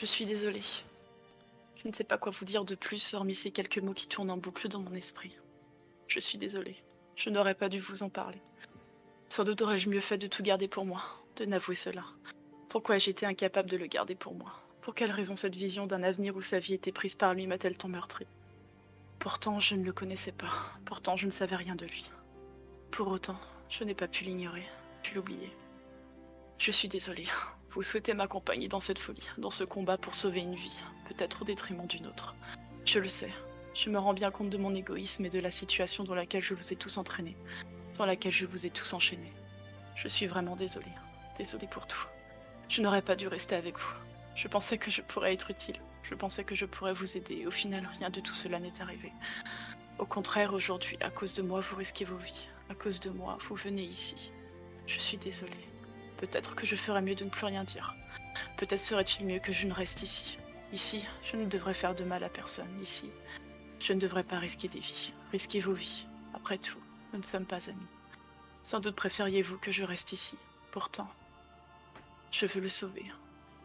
Je suis désolée. Je ne sais pas quoi vous dire de plus, hormis ces quelques mots qui tournent en boucle dans mon esprit. Je suis désolée. Je n'aurais pas dû vous en parler. Sans doute aurais-je mieux fait de tout garder pour moi, de n'avouer cela. Pourquoi j'étais incapable de le garder pour moi? Pour quelle raison cette vision d'un avenir où sa vie était prise par lui m'a-t-elle tant meurtri? Pourtant, je ne le connaissais pas. Pourtant, je ne savais rien de lui. Pour autant, je n'ai pas pu l'ignorer, pu l'oublier. Je suis désolée. Vous souhaitez m'accompagner dans cette folie, dans ce combat pour sauver une vie, peut-être au détriment d'une autre. Je le sais. Je me rends bien compte de mon égoïsme et de la situation dans laquelle je vous ai tous entraînés, dans laquelle je vous ai tous enchaînés. Je suis vraiment désolée. Désolée pour tout. Je n'aurais pas dû rester avec vous. Je pensais que je pourrais être utile. Je pensais que je pourrais vous aider. Au final, rien de tout cela n'est arrivé. Au contraire, aujourd'hui, à cause de moi, vous risquez vos vies. À cause de moi, vous venez ici. Je suis désolée. Peut-être que je ferais mieux de ne plus rien dire. Peut-être serait-il mieux que je ne reste ici. Ici, je ne devrais faire de mal à personne. Ici, je ne devrais pas risquer des vies. Risquer vos vies. Après tout, nous ne sommes pas amis. Sans doute préfériez-vous que je reste ici. Pourtant, je veux le sauver.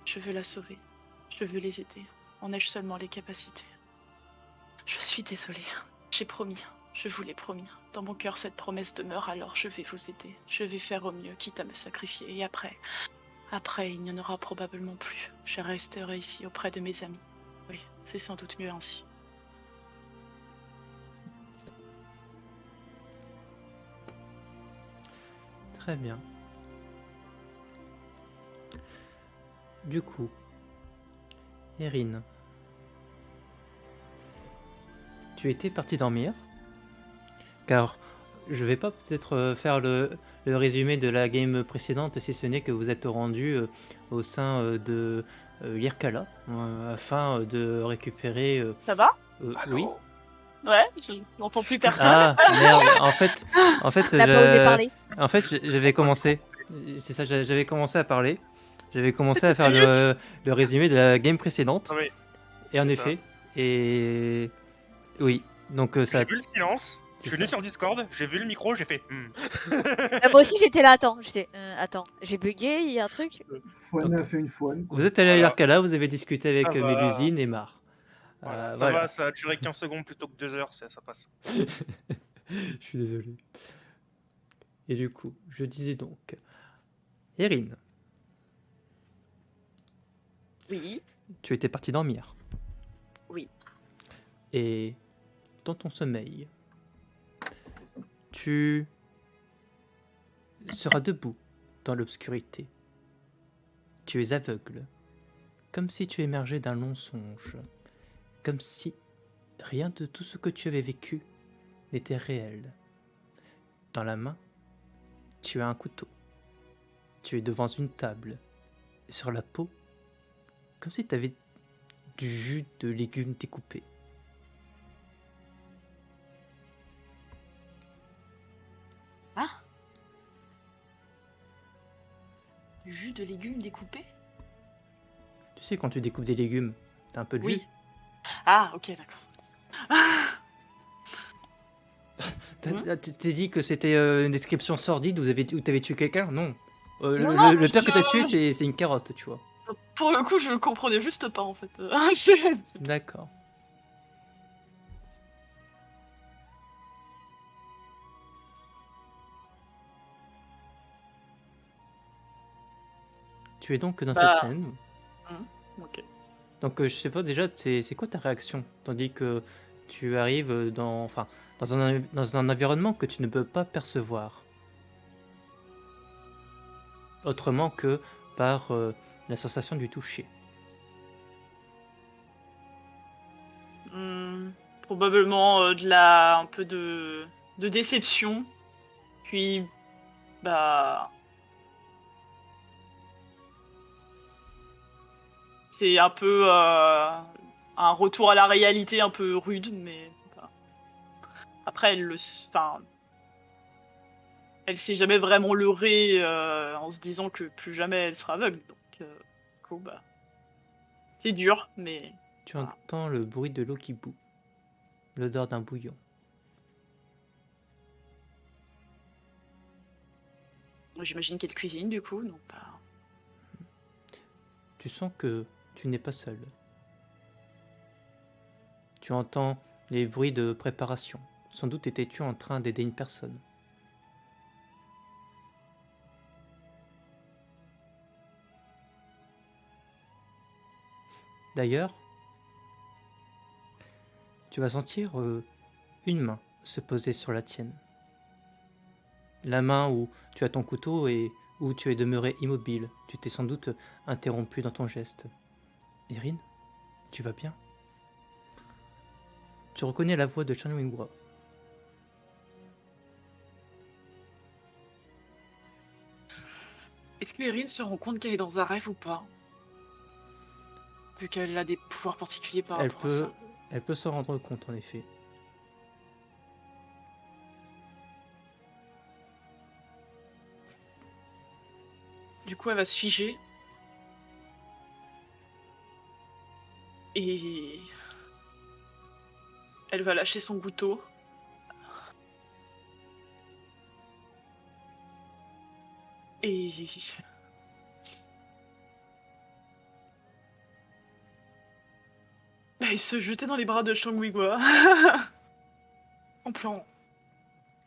Je veux la sauver. Je veux les aider. En ai-je seulement les capacités? Je suis désolée. J'ai promis. Je vous l'ai promis. Dans mon cœur, cette promesse demeure, alors je vais vous aider. Je vais faire au mieux, quitte à me sacrifier. Et après, il n'y en aura probablement plus. Je resterai ici auprès de mes amis. Oui, c'est sans doute mieux ainsi. Très bien. Du coup, Erin, tu étais parti dormir, car je vais pas peut-être faire le résumé de la game précédente, si ce n'est que vous êtes rendu au sein de Lirkala, afin de récupérer... Ça va? oui. Ouais, je n'entends plus personne. Ah, merde, en fait, T'as pas osé parler. j'avais commencé. C'est ça, j'avais commencé à parler. J'avais commencé à faire le résumé de la game précédente. Non, mais Et en c'est effet, et oui, donc ça. j'ai vu le silence, je C'est suis venu ça. sur Discord, j'ai vu le micro, j'ai fait. Moi aussi j'étais là, attends, attends, j'ai bugué, il y a un truc. Foine Donc, a fait une foine. Quoi. Vous êtes allé à Voilà. l'Arcala, vous avez discuté avec Ça va. Mélusine et Mar. Voilà, ça Voilà. va, ça a duré 15 secondes plutôt que 2 heures, ça passe. Je suis désolé. Et du coup, je disais donc, Erin, Oui, tu étais parti dormir. oui. Et dans ton sommeil, tu seras debout dans l'obscurité. Tu es aveugle, comme si tu émergeais d'un long songe, comme si rien de tout ce que tu avais vécu n'était réel. Dans la main, tu as un couteau. Tu es devant une table. Sur la peau, comme si tu avais du jus de légumes découpés. Ah, du jus de légumes découpé? Tu sais, quand tu découpes des légumes, t'as un peu de jus. Oui. Ah, ok, d'accord. Tu t'es dit que c'était une description sordide où t'avais tué quelqu'un? Non. Non, Le père que t'as tué, c'est une carotte, tu vois. Pour le coup, je le comprenais juste pas en fait. D'accord. Tu es donc dans cette scène. Ok. Donc je sais pas déjà, c'est quoi ta réaction? Tandis que tu arrives dans un environnement que tu ne peux pas percevoir. Autrement que par la sensation du toucher. Probablement un peu de déception. Puis, bah... C'est un peu un retour à la réalité un peu rude, mais... Bah. Après, elle s'est jamais vraiment leurrée en se disant que plus jamais elle sera aveugle. Donc, du coup, bah... C'est dur, mais... Tu entends le bruit de l'eau qui bout. L'odeur d'un bouillon. J'imagine qu'elle cuisine, du coup, donc... Bah... Tu sens que tu n'es pas seul. Tu entends les bruits de préparation. Sans doute étais-tu en train d'aider une personne. D'ailleurs, tu vas sentir une main se poser sur la tienne. La main où tu as ton couteau et où tu es demeuré immobile. Tu t'es sans doute interrompu dans ton geste. Erin, tu vas bien? Tu reconnais la voix de Chan Wingwa. Est-ce que Erin se rend compte qu'elle est dans un rêve ou pas? Vu qu'elle a des pouvoirs particuliers par rapport à ça. Elle peut s'en rendre compte en effet. Du coup, elle va se figer. Et elle va lâcher son couteau. Et et se jeter dans les bras de Shangwigwa. En plan.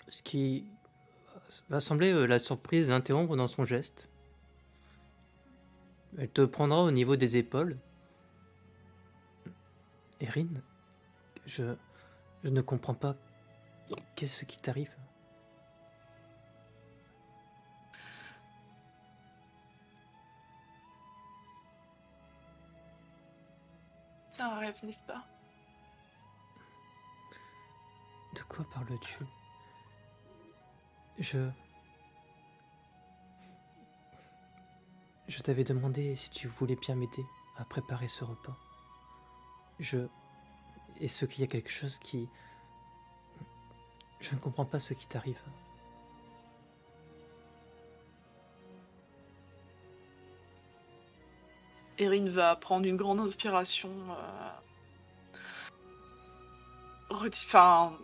Ce qui va sembler la surprise l'interrompre dans son geste. Elle te prendra au niveau des épaules. Erin, je ne comprends pas. Qu'est-ce qui t'arrive? C'est un rêve, n'est-ce pas? De quoi parles-tu? Je t'avais demandé si tu voulais bien m'aider à préparer ce repas. Est-ce qu'il y a quelque chose qui... Je ne comprends pas ce qui t'arrive. Erin va prendre une grande inspiration. Enfin,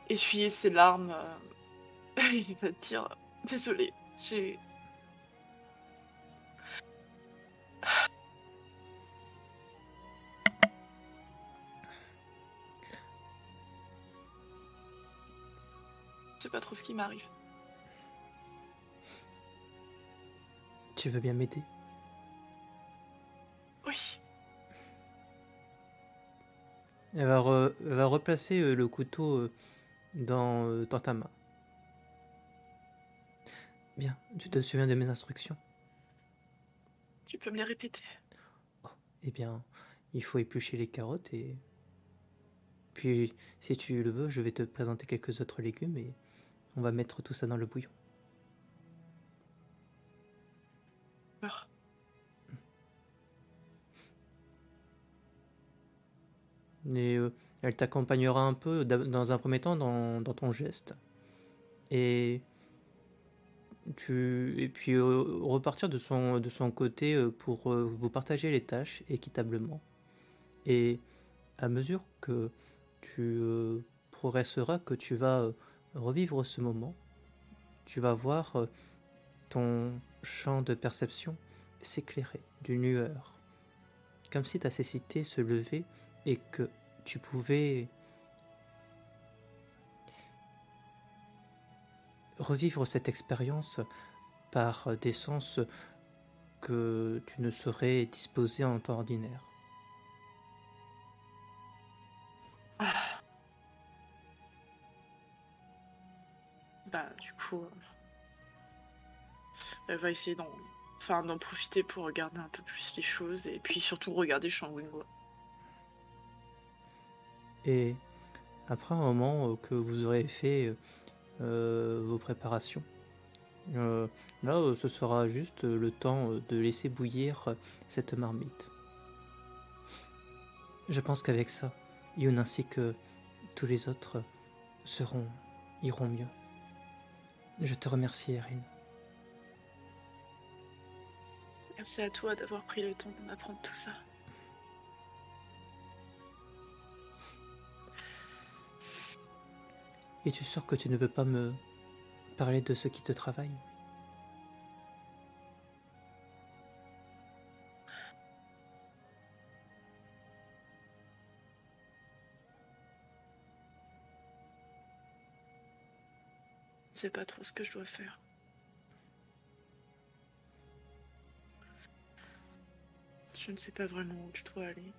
essuyer ses larmes. Il va dire désolé, j'ai. Je sais pas trop ce qui m'arrive. Tu veux bien m'aider? Oui. Elle va replacer le couteau dans ta main. Bien, tu te souviens de mes instructions? Tu peux me les répéter? Eh bien, il faut éplucher les carottes et... Puis, si tu le veux, je vais te présenter quelques autres légumes et on va mettre tout ça dans le bouillon. Ah. Et elle t'accompagnera un peu dans un premier temps dans ton geste. Et puis repartir de son côté pour vous partager les tâches équitablement. Et à mesure que tu progresseras, que tu vas revivre ce moment, tu vas voir ton champ de perception s'éclairer d'une lueur. Comme si ta cécité se levait et que tu pouvais revivre cette expérience par des sens que tu ne saurais disposer en temps ordinaire. Bah, du coup, elle va essayer d'en profiter pour regarder un peu plus les choses et puis surtout regarder Shangwingwa. Et après un moment que vous aurez fait vos préparations, là ce sera juste le temps de laisser bouillir cette marmite. Je pense qu'avec ça, Yoon ainsi que tous les autres iront mieux. Je te remercie, Erin. Merci à toi d'avoir pris le temps de m'apprendre tout ça. Es-tu sûr que tu ne veux pas me parler de ce qui te travaille? sais pas trop ce que je dois faire. Je ne sais pas vraiment où je dois aller.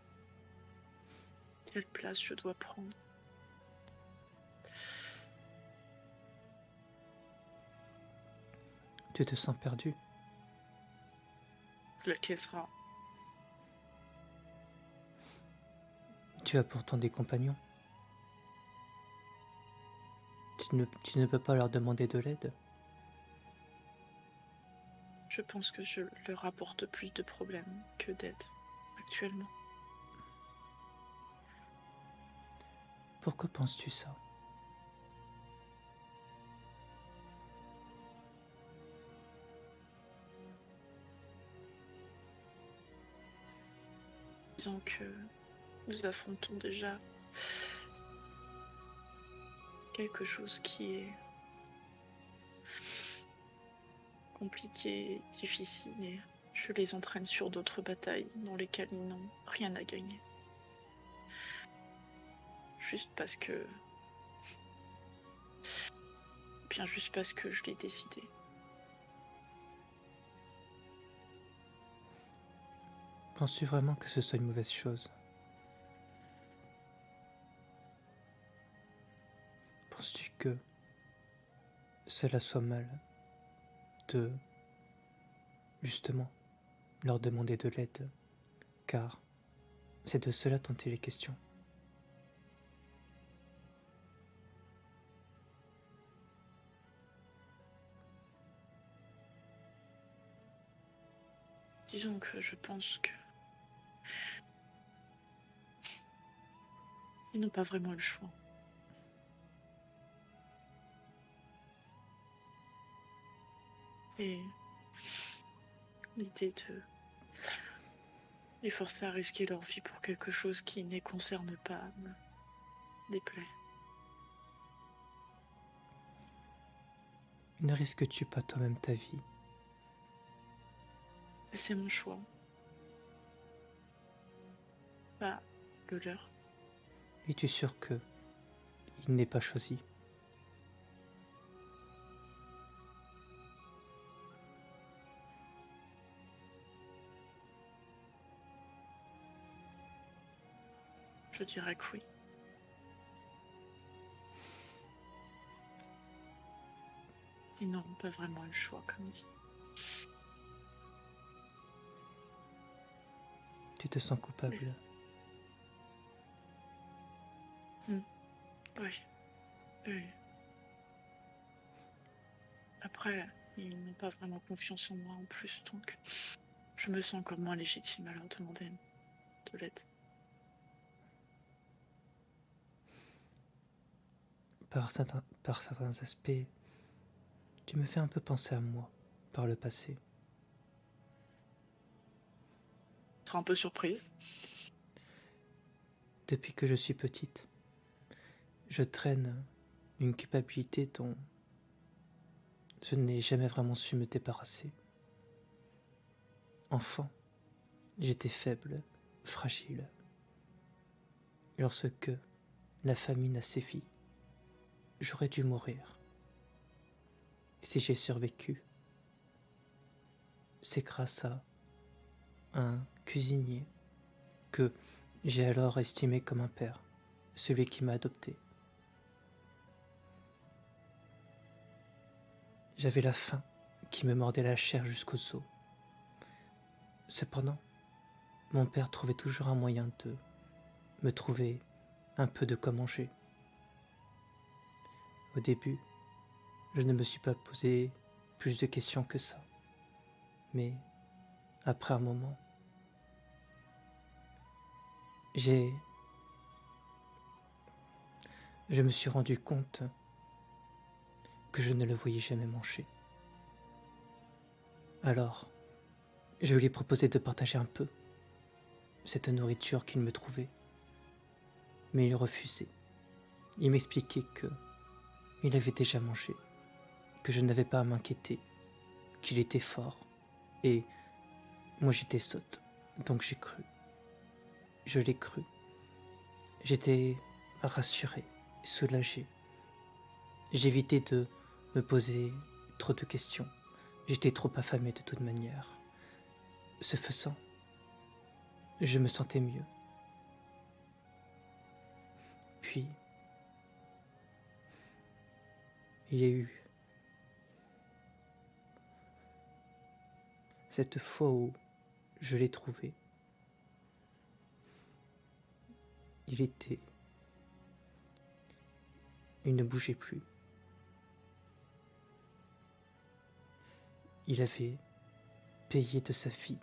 Quelle place je dois prendre. Tu te sens perdu. Lequel sera? Tu as pourtant des compagnons. Tu ne peux pas leur demander de l'aide. Je pense que je leur apporte plus de problèmes que d'aide actuellement. Pourquoi penses-tu ça? Disons que nous affrontons déjà quelque chose qui est compliqué et difficile, et je les entraîne sur d'autres batailles dans lesquelles ils n'ont rien à gagner. Juste parce que... Bien juste parce que je l'ai décidé. Penses-tu vraiment que ce soit une mauvaise chose? Penses-tu que cela soit mal de, justement, leur demander de l'aide? Car c'est de cela dont il est question. Disons que je pense que... Ils n'ont pas vraiment le choix. Et l'idée de les forcer à risquer leur vie pour quelque chose qui ne les concerne pas me déplaît. Ne risques-tu pas toi-même ta vie? C'est mon choix. Pas le leur. Es-tu sûr que il n'est pas choisi? Je dirais que oui. Ils n'auront pas vraiment le choix, comme dit. Tu te sens coupable? Oui. Oui. Après, ils n'ont pas vraiment confiance en moi en plus, donc je me sens encore moins légitime à leur demander de l'aide. Par certains aspects, tu me fais un peu penser à moi, par le passé. Tu seras un peu surprise. Depuis que je suis petite, je traîne une culpabilité dont je n'ai jamais vraiment su me débarrasser. Enfant, j'étais faible, fragile. Lorsque la famine a sévi, j'aurais dû mourir. Si j'ai survécu, c'est grâce à un cuisinier que j'ai alors estimé comme un père, celui qui m'a adopté. J'avais la faim qui me mordait la chair jusqu'aux os. Cependant, mon père trouvait toujours un moyen de me trouver un peu de quoi manger. Au début, je ne me suis pas posé plus de questions que ça. Mais après un moment, je me suis rendu compte que je ne le voyais jamais manger. Alors, je lui ai proposé de partager un peu cette nourriture qu'il me trouvait. Mais il refusait. Il m'expliquait que il avait déjà mangé, que je n'avais pas à m'inquiéter, qu'il était fort, et moi j'étais sotte, donc j'ai cru. Je l'ai cru. J'étais rassuré, soulagé. J'évitais de me poser trop de questions. J'étais trop affamé de toute manière. Ce faisant, je me sentais mieux. Puis, il y a eu cette fois où je l'ai trouvé. Il ne bougeait plus. Il avait payé de sa vie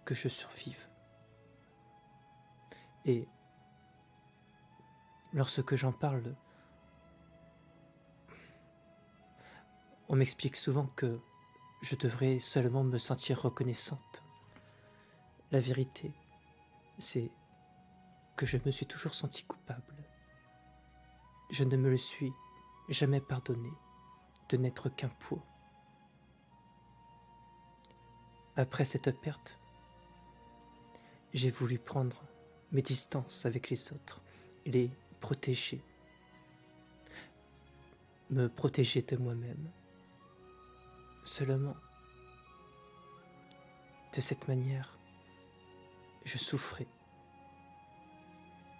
que je survive. Et lorsque j'en parle, on m'explique souvent que je devrais seulement me sentir reconnaissante. La vérité, c'est que je me suis toujours senti coupable. Je ne me le suis jamais pardonné de n'être qu'un poids. Après cette perte, j'ai voulu prendre mes distances avec les autres, les protéger, me protéger de moi-même. Seulement, de cette manière, je souffrais.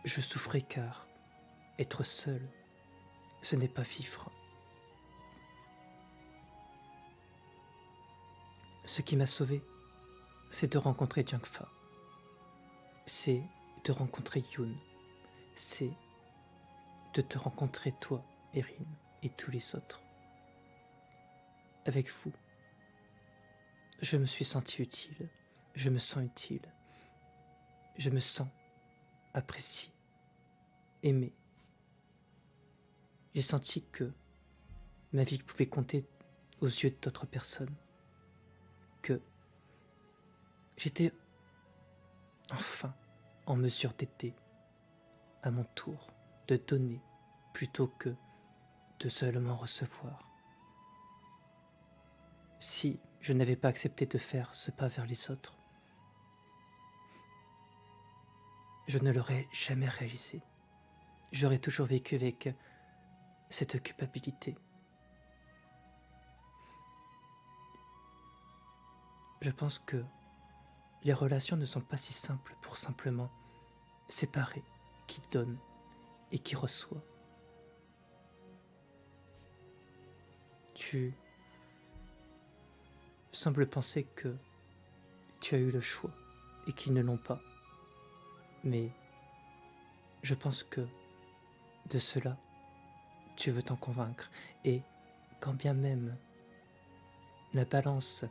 Je souffrais car être seul, ce n'est pas vivre. Ce qui m'a sauvé, c'est de rencontrer Jiangfa. C'est de rencontrer Yoon. C'est de te rencontrer toi, Erin, et tous les autres. Avec vous, je me suis senti utile. Je me sens utile. Je me sens apprécié, aimé. J'ai senti que ma vie pouvait compter aux yeux d'autres personnes. Que j'étais enfin en mesure d'aider à mon tour, de donner plutôt que de seulement recevoir. Si je n'avais pas accepté de faire ce pas vers les autres, je ne l'aurais jamais réalisé. J'aurais toujours vécu avec cette culpabilité. Je pense que les relations ne sont pas si simples pour simplement séparer qui donne et qui reçoit. Tu sembles penser que tu as eu le choix et qu'ils ne l'ont pas. Mais je pense que de cela, tu veux t'en convaincre. Et quand bien même la balance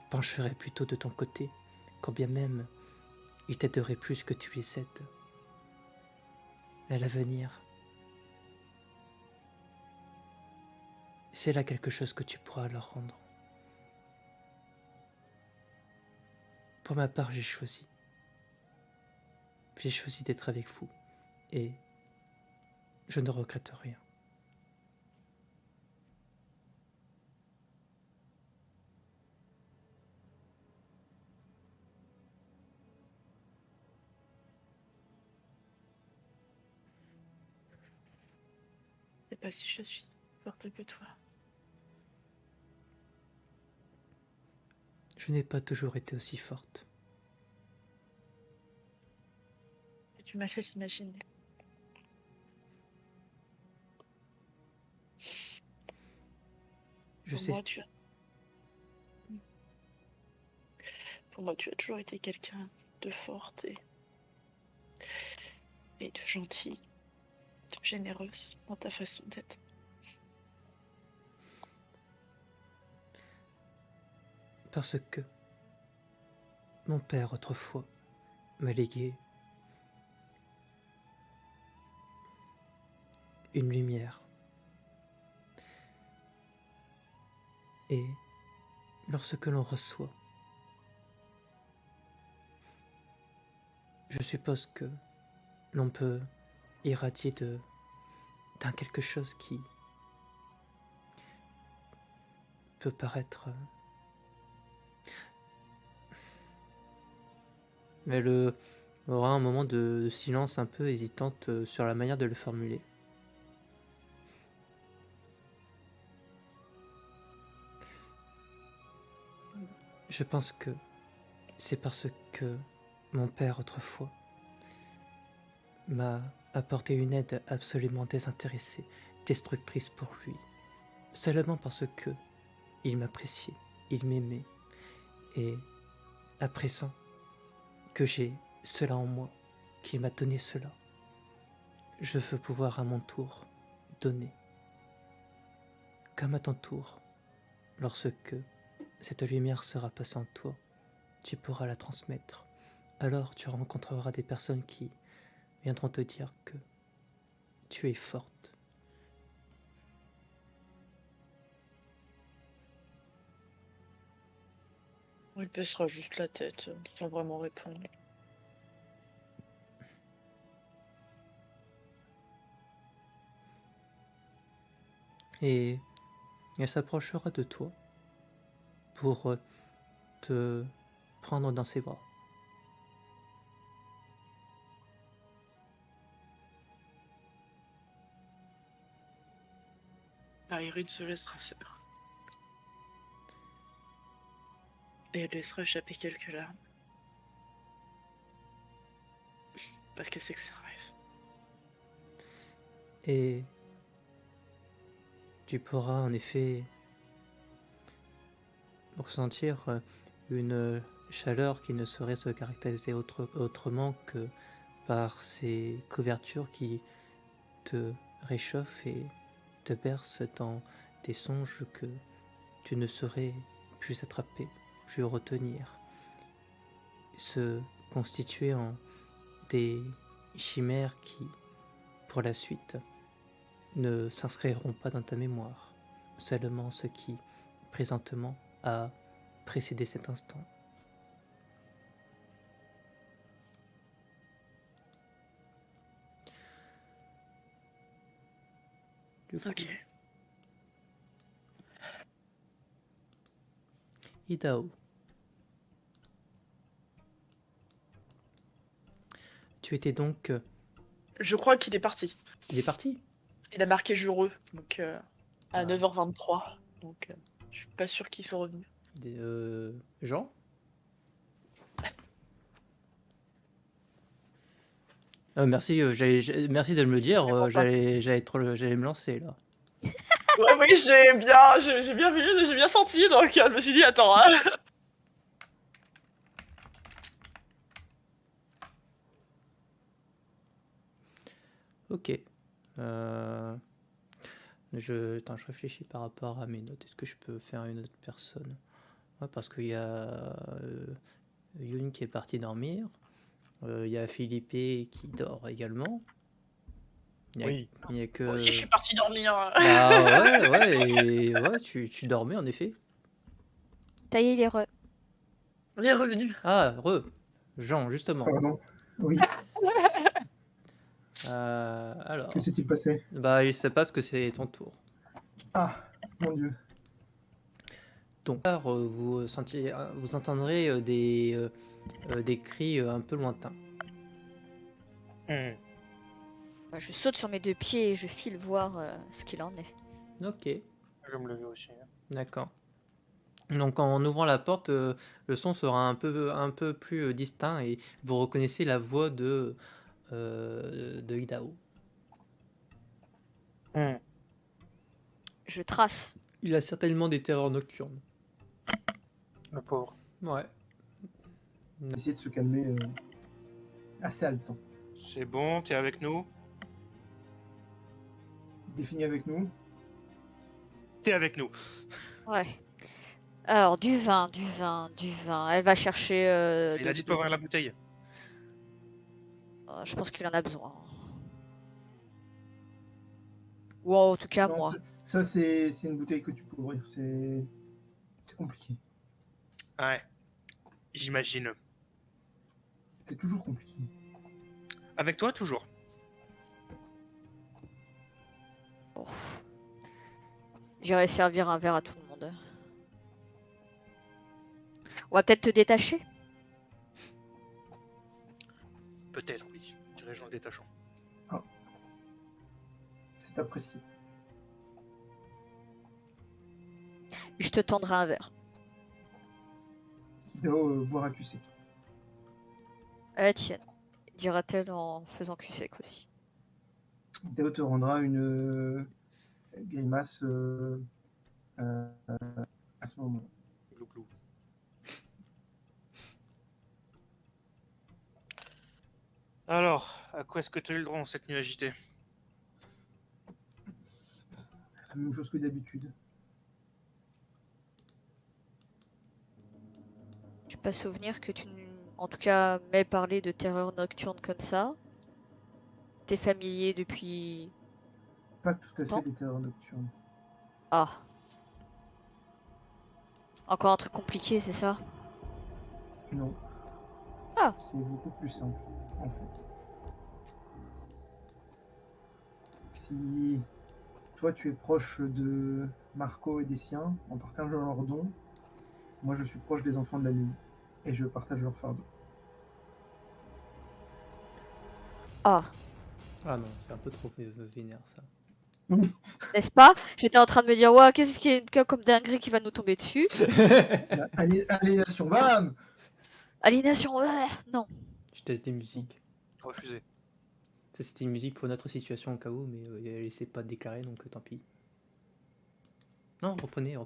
pencherait plutôt de ton côté, quand bien même ils t'aideraient plus que tu les aides, à l'avenir, c'est là quelque chose que tu pourras leur rendre. Pour ma part, j'ai choisi d'être avec vous et je ne regrette rien. C'est pas si je suis forte que toi. Je n'ai pas toujours été aussi forte. J'ai du mal à l'imaginer. Je sais. Pour moi, tu as toujours été quelqu'un de forte et de gentil, de généreuse dans ta façon d'être. Parce que mon père autrefois m'a légué une lumière. Et lorsque l'on reçoit, je suppose que l'on peut irradier d'un quelque chose qui peut paraître... Mais il y aura un moment de silence un peu hésitante sur la manière de le formuler. Je pense que c'est parce que mon père autrefois m'a apporté une aide absolument désintéressée, destructrice pour lui, seulement parce que il m'appréciait, il m'aimait, et à présent que j'ai cela en moi, qu'il m'a donné cela, je veux pouvoir à mon tour donner. Comme à ton tour, lorsque cette lumière sera passée en toi, tu pourras la transmettre. Alors tu rencontreras des personnes qui viendront te dire que tu es forte. Il baissera juste la tête, sans vraiment répondre. Et elle s'approchera de toi pour te prendre dans ses bras. Irene se laissera faire. Et elle laissera échapper quelques larmes. Parce qu'elle sait que c'est un rêve. Et tu pourras en effet ressentir une chaleur qui ne saurait se caractériser autrement que par ces couvertures qui te réchauffent et te bercent dans des songes que tu ne saurais plus attraper, plus retenir, se constituer en des chimères qui, pour la suite, ne s'inscriront pas dans ta mémoire, seulement ce qui, présentement, a précédé cet instant. Du coup, Ok. Idao, tu étais donc... Je crois qu'il est parti. Il est parti? Il a marqué joureux, donc à Ah. 9h23. Donc je suis pas sûr qu'il soit revenu. Jean? Merci, merci de me le dire, j'allais me lancer là. Ouais, oui, j'ai bien vu, j'ai bien senti, donc je me suis dit, attends, hein. Ok. Attends, je réfléchis par rapport à mes notes. Est-ce que je peux faire une autre personne? Ouais, parce qu'il y a Yoon qui est parti dormir. Il y a Philippe qui dort également. Oui. Il y a que... Moi aussi, je suis partie dormir. Bah ouais, tu dormais en effet. Ça y est, il est re. On est revenu. Ah, Jean, justement. Pardon. Oui, Alors, que s'est-il passé? bah il se passe que c'est ton tour. Ah, mon Dieu. Donc, vous entendrez des cris un peu lointains. Hmm. Bah, je saute sur mes deux pieds et je file voir ce qu'il en est. Ok, Je vais me lever aussi. d'accord. Donc en ouvrant la porte, le son sera un peu plus distinct et vous reconnaissez la voix de Hidao. Hmm. Je trace. Il a certainement des terreurs nocturnes. Le pauvre. Ouais. Essayer de se calmer assez haletant. C'est bon, t'es avec nous? Défini avec nous. T'es avec nous. Ouais. Alors, du vin. Elle va chercher. Il a dit de pas ouvrir la bouteille. Je pense qu'il en a besoin. Ou en tout cas, Non, moi. ça, c'est une bouteille que tu peux ouvrir. C'est compliqué. Ouais. J'imagine. C'est toujours compliqué. Avec toi, toujours. Bon. J'irai servir un verre à tout le monde. On va peut-être te détacher. Peut-être, oui. Dirais-je en détachant. C'est apprécié. Je te tendrai un verre. Théo boire à cul sec. À la tienne, dira-t-elle en faisant cul sec aussi. Théo te rendra une grimace euh, à ce moment. Glou-glou. Alors, à quoi est-ce que tu as eu le droit en cette nuit agitée? La même chose que d'habitude. J'ai pas souvenir que en tout cas, m'aies parlé de terreur nocturne comme ça. T'es familier depuis... Pas tout à Temps. fait des terreurs nocturnes. Ah. Encore un truc compliqué, c'est ça? Non. Ah. C'est beaucoup plus simple, en fait. Si toi tu es proche de Marco et des siens en partageant leurs dons, moi je suis proche des enfants de la lune et je partage leur fardeau. Ah. Ah non, c'est un peu trop vénère ça. N'est-ce pas? J'étais en train de me dire, ouais, qu'est-ce qui est comme dinguerie qui va nous tomber dessus? Aliénation, bam! Aliénation, ouais, non. Je teste des musiques. Refusé. Ça, c'était une musique pour notre situation au cas où, mais elle essaie pas de déclarer, donc tant pis. Non, reprenez.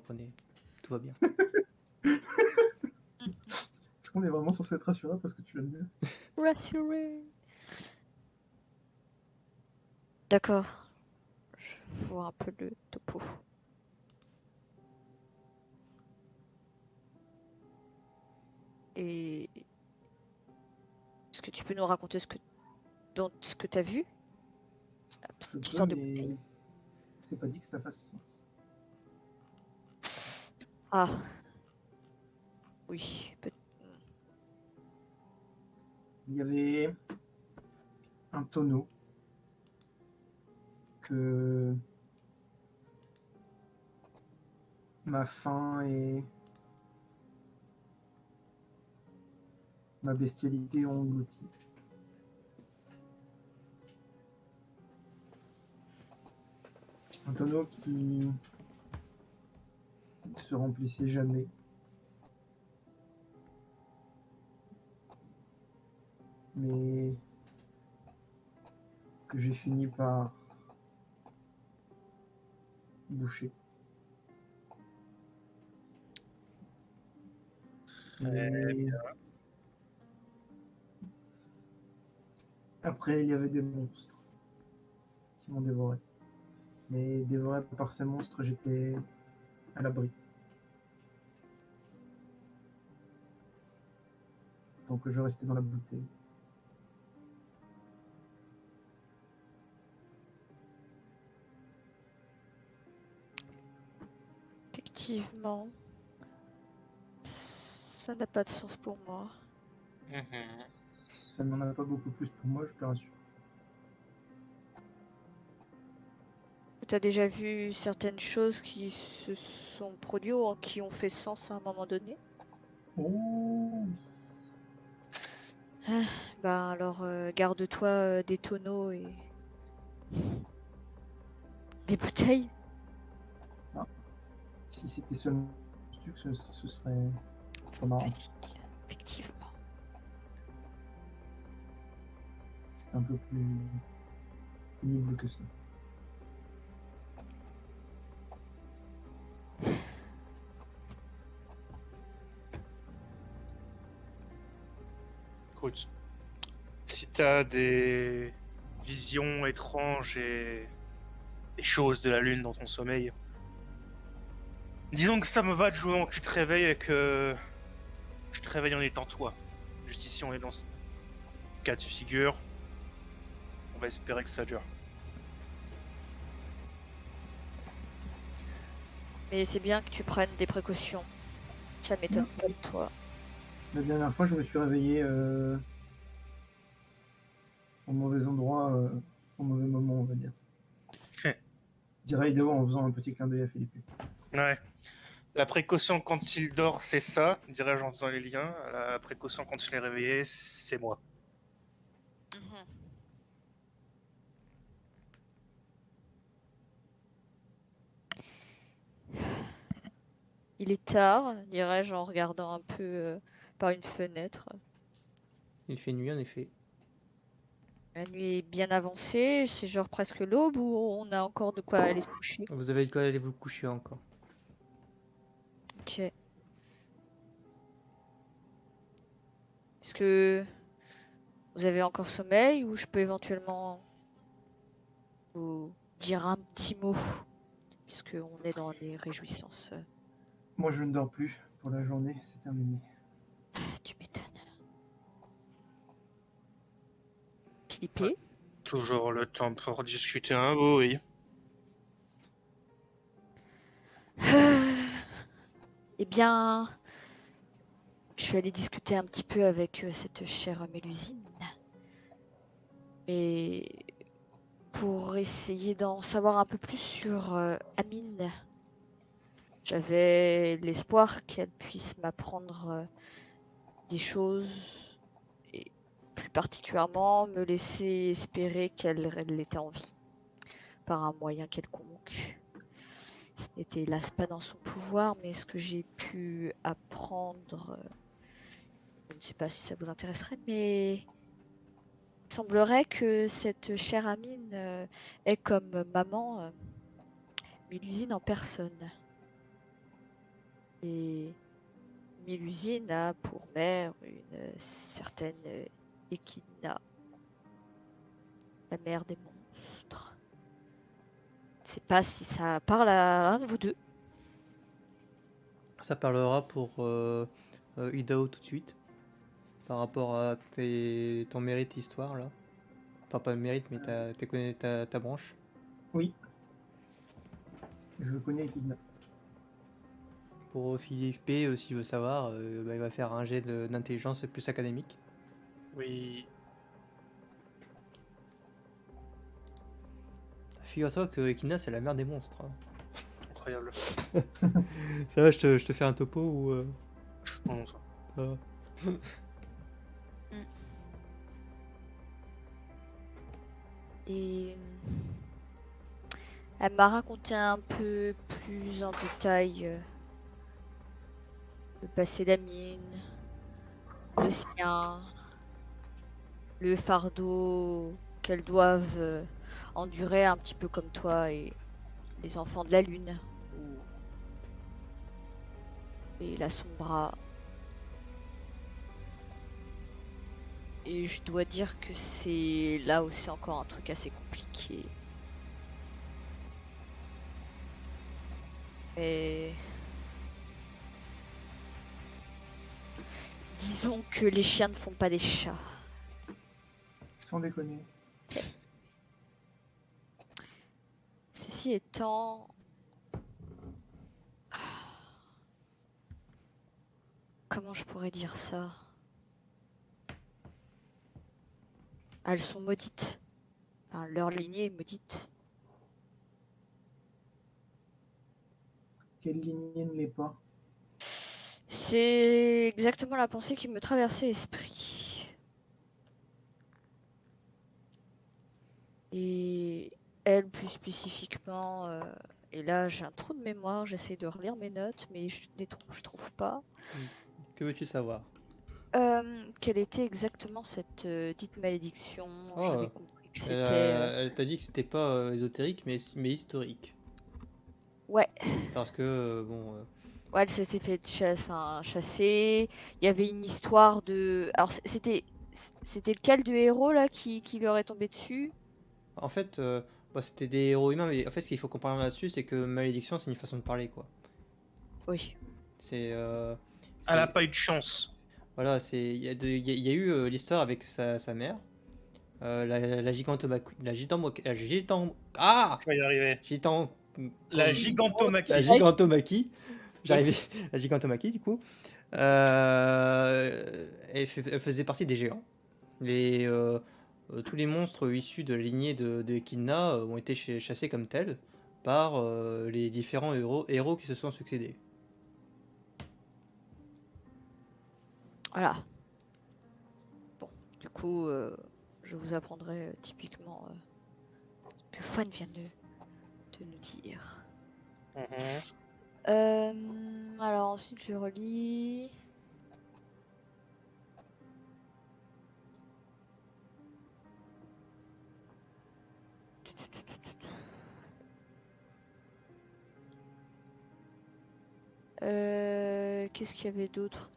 Tout va bien. Est-ce qu'on est vraiment censé être rassuré parce que tu l'aimes mieux? Rassuré. D'accord. Je vois un peu le topo. Et est-ce que tu peux nous raconter ce que t'as vu? La Je petite peux, histoire de mais bouteille. c'est pas dit que ça fasse sens. Ah. Oui. Il y avait un tonneau que ma faim et ma bestialité ont englouti. Un tonneau qui ne se remplissait jamais. Mais que j'ai fini par boucher. Et après, il y avait des monstres qui m'ont dévoré. Mais dévoré par ces monstres, j'étais à l'abri. Tant que je restais dans la bouteille. Effectivement. Ça n'a pas de sens pour moi. Ça n'en a pas beaucoup plus pour moi, je te rassure. Tu as déjà vu certaines choses qui se sont produites ou qui ont fait sens à un moment donné? Oh, Bah alors garde-toi des tonneaux et des bouteilles. si c'était seulement ce serait pas marrant. Fatigue, effectivement. C'est un peu plus pénible que ça. Écoute, si t'as des visions étranges et des choses de la lune dans ton sommeil, disons que ça me va du moment que tu te réveilles et que je te réveille en étant toi. Juste ici, on est dans ce cas de figure. On va espérer que ça dure. Mais c'est bien que tu prennes des précautions. Ça m'étonne pas de toi. La dernière fois, je me suis réveillé au mauvais endroit, au mauvais moment, on va dire. Je dirais Ideo en faisant un petit clin d'œil à Philippe. Ouais. La précaution quand il dort, c'est ça, dirais-je en faisant les liens. La précaution quand je l'ai réveillé, c'est moi. Il est tard, dirais-je en regardant un peu par une fenêtre. Il fait nuit en effet. La nuit est bien avancée, c'est genre presque l'aube ou on a encore de quoi aller se coucher? Vous avez de quoi aller vous coucher encore. Ok. Est-ce que vous avez encore sommeil ou je peux éventuellement vous dire un petit mot puisque on est dans les réjouissances. Moi, je ne dors plus pour la journée, c'est terminé. Tu m'étonnes. Philippe? Toujours le temps pour discuter un bout, oui. Eh bien, je suis allée discuter un petit peu avec cette chère Mélusine. Mais pour essayer d'en savoir un peu plus sur Amine, j'avais l'espoir qu'elle puisse m'apprendre des choses et plus particulièrement me laisser espérer qu'elle l'était en vie par un moyen quelconque. Ce n'était hélas pas dans son pouvoir, mais ce que j'ai pu apprendre, je ne sais pas si ça vous intéresserait, mais il semblerait que cette chère Amine est comme maman, Mélusine en personne. Et Mélusine a pour mère une certaine Echidna, la mère des monstres. Je ne sais pas si ça parle à l'un de vous deux. Ça parlera pour Idaho tout de suite. Par rapport à ton mérite histoire là. Enfin pas le mérite mais ta branche. Oui. Je connais Echidna. Pour Philippe P, s'il veut savoir, il va faire un jet d'intelligence plus académique. Oui. Figure-toi que Echidna c'est la mère des monstres. Hein. Incroyable. Ça va, je te fais un topo ou... Je pense. ça va. Et elle m'a raconté un peu plus en détail le passé d'Amine, le sien, le fardeau qu'elles doivent endurer un petit peu comme toi et les enfants de la lune et la sombra. Et je dois dire que c'est là aussi encore un truc assez compliqué. Mais disons que les chiens ne font pas des chats. Sans déconner. Ceci étant, comment je pourrais dire ça? Elles sont maudites. Enfin, leur lignée est maudite. Quelle lignée ne l'est pas? C'est exactement la pensée qui me traversait l'esprit. Et elle, plus spécifiquement, et là j'ai un trou de mémoire, j'essaie de relire mes notes, mais je trouve pas. Que veux-tu savoir? Quelle était exactement cette dite malédiction? Oh, J'avais compris que c'était... Elle t'a dit que c'était pas ésotérique mais historique. Ouais. Parce que bon... Ouais, elle s'était fait chasser. Il y avait une histoire de... Alors c'était lequel de héros là qui leur est tombé dessus? En fait, c'était des héros humains, mais en fait, ce qu'il faut comprendre là-dessus, c'est que malédiction, c'est une façon de parler, quoi. Oui. C'est. Elle a pas eu de chance. Voilà, il y a eu l'histoire avec sa mère, la gigantomachie. Ah Je vais y arriver. La gigantomachie. La gigantomachie. J'arrivais. La gigantomachie, du coup. Elle faisait partie des géants. Tous les monstres issus de la lignée de Echidna ont été chassés comme tels par les différents héros qui se sont succédés. Voilà. Bon, du coup, je vous apprendrai typiquement ce que Fouane vient de nous dire. Mhm. Alors ensuite, je relis. qu'est-ce qu'il y avait d'autre?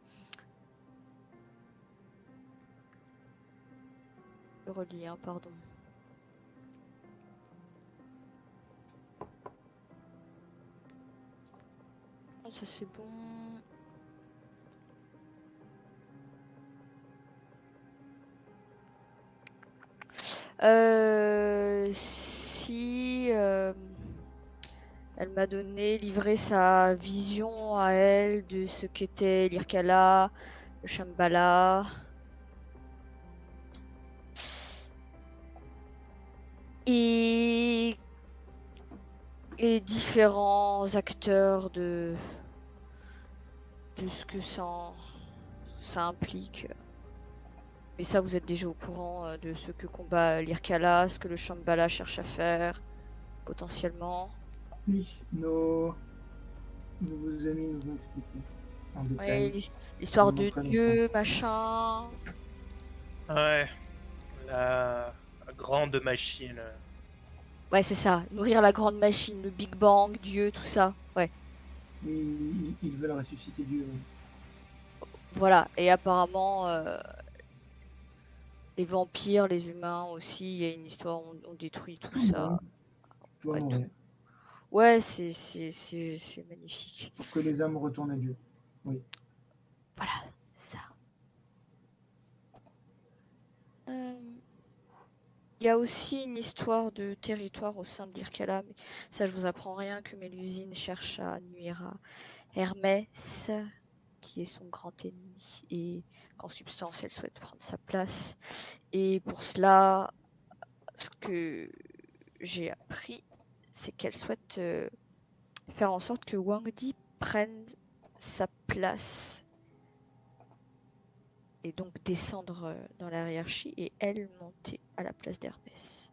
Je relis, hein, pardon. Ah, ça c'est bon. Si elle m'a livré sa vision à elle de ce qu'était l'Irkala, le Shambhala. Et les différents acteurs de ce que ça implique. Mais ça, vous êtes déjà au courant de ce que combat l'Irkala, ce que le Shambhala cherche à faire, potentiellement. Oui, nos nouveaux amis nous ont expliqué en Ouais, détail. l'histoire Pendant de très Dieu, machin. Ouais, la grande machine. Ouais, c'est ça. Nourrir la grande machine, le Big Bang, Dieu, tout ça. Ouais. Ils veulent ressusciter Dieu. Voilà. Et apparemment, les vampires, les humains aussi, il y a une histoire, on détruit tout Tout le ça. monde doit Ouais, mourir ouais, c'est magnifique. pour que les âmes retournent à Dieu. Oui. Voilà, ça. Il y a aussi une histoire de territoire au sein de l'Irkala, mais ça je vous apprends rien, que Mélusine cherche à nuire à Hermès, qui est son grand ennemi, et qu'en substance elle souhaite prendre sa place. Et pour cela, ce que j'ai appris, c'est qu'elle souhaite faire en sorte que Wang Di prenne sa place et donc descendre dans la hiérarchie et elle monter à la place d'Hermès.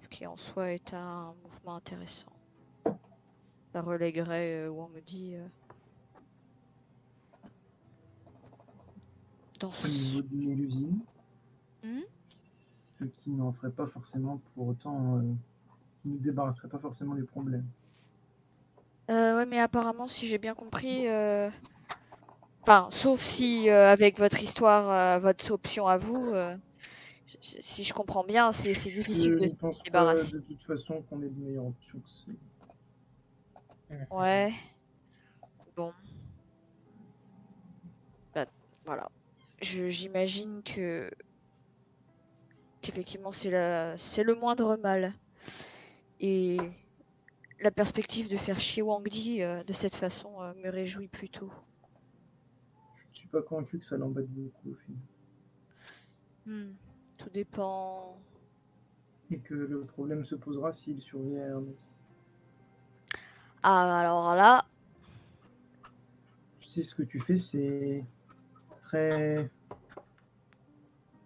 Ce qui en soi est un mouvement intéressant. Ça relèguerait Wang Di dans Au niveau de Mélusine, Hmm. ce qui n'en ferait pas forcément pour autant. Ce qui nous débarrasserait pas forcément des problèmes. Ouais, mais apparemment, si j'ai bien compris, enfin, sauf si avec votre histoire, votre option à vous, si je comprends bien, c'est difficile Je de ne se pense pas débarrasser. de toute façon qu'on ait de meilleures options que c'est. Ouais, bon, bah, voilà. J'imagine qu'effectivement c'est le moindre mal. Et la perspective de faire chier Wang Di de cette façon me réjouit plutôt. Je suis pas convaincu que ça l'embête beaucoup au final. Tout dépend. Et que le problème se posera s'il survient à Hermès. Ah, alors là, Tu sais, ce que tu fais, c'est très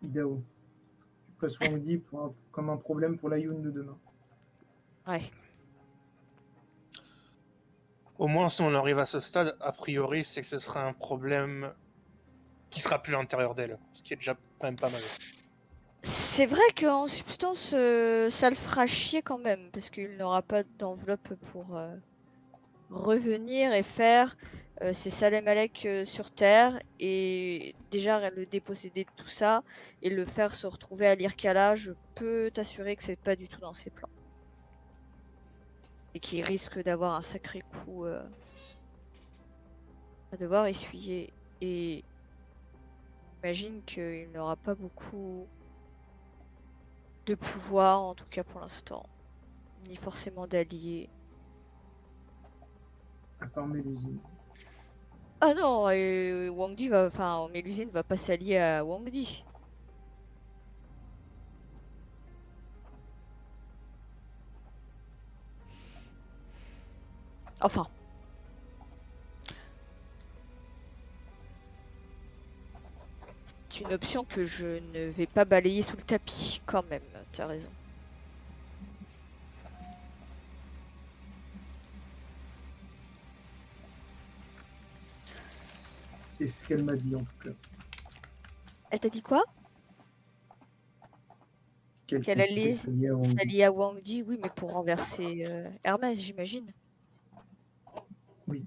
Idaho. Tu places Wang Di comme un problème pour la Yun de demain. ouais. Au moins, si on arrive à ce stade, a priori, c'est que ce sera un problème qui sera plus à l'intérieur d'elle, ce qui est déjà quand même pas mal. C'est vrai qu'en substance, ça le fera chier quand même, parce qu'il n'aura pas d'enveloppe pour revenir et faire ses Salem Alek sur Terre, et déjà le déposséder de tout ça, et le faire se retrouver à l'Irkala, je peux t'assurer que c'est pas du tout dans ses plans. Et qu'il risque d'avoir un sacré coup à devoir essuyer. Et j'imagine qu'il n'aura pas beaucoup de pouvoir, en tout cas pour l'instant, ni forcément d'alliés. À part Mélusine. Ah non, Wang Di va, enfin, Mélusine va pas s'allier à Wang Di. Enfin. C'est une option que je ne vais pas balayer sous le tapis, quand même, tu as raison. C'est ce qu'elle m'a dit en tout cas. Elle t'a dit quoi? Qu'elle allait s'allier à Wang Di, oui, mais pour renverser Hermès, j'imagine. Oui.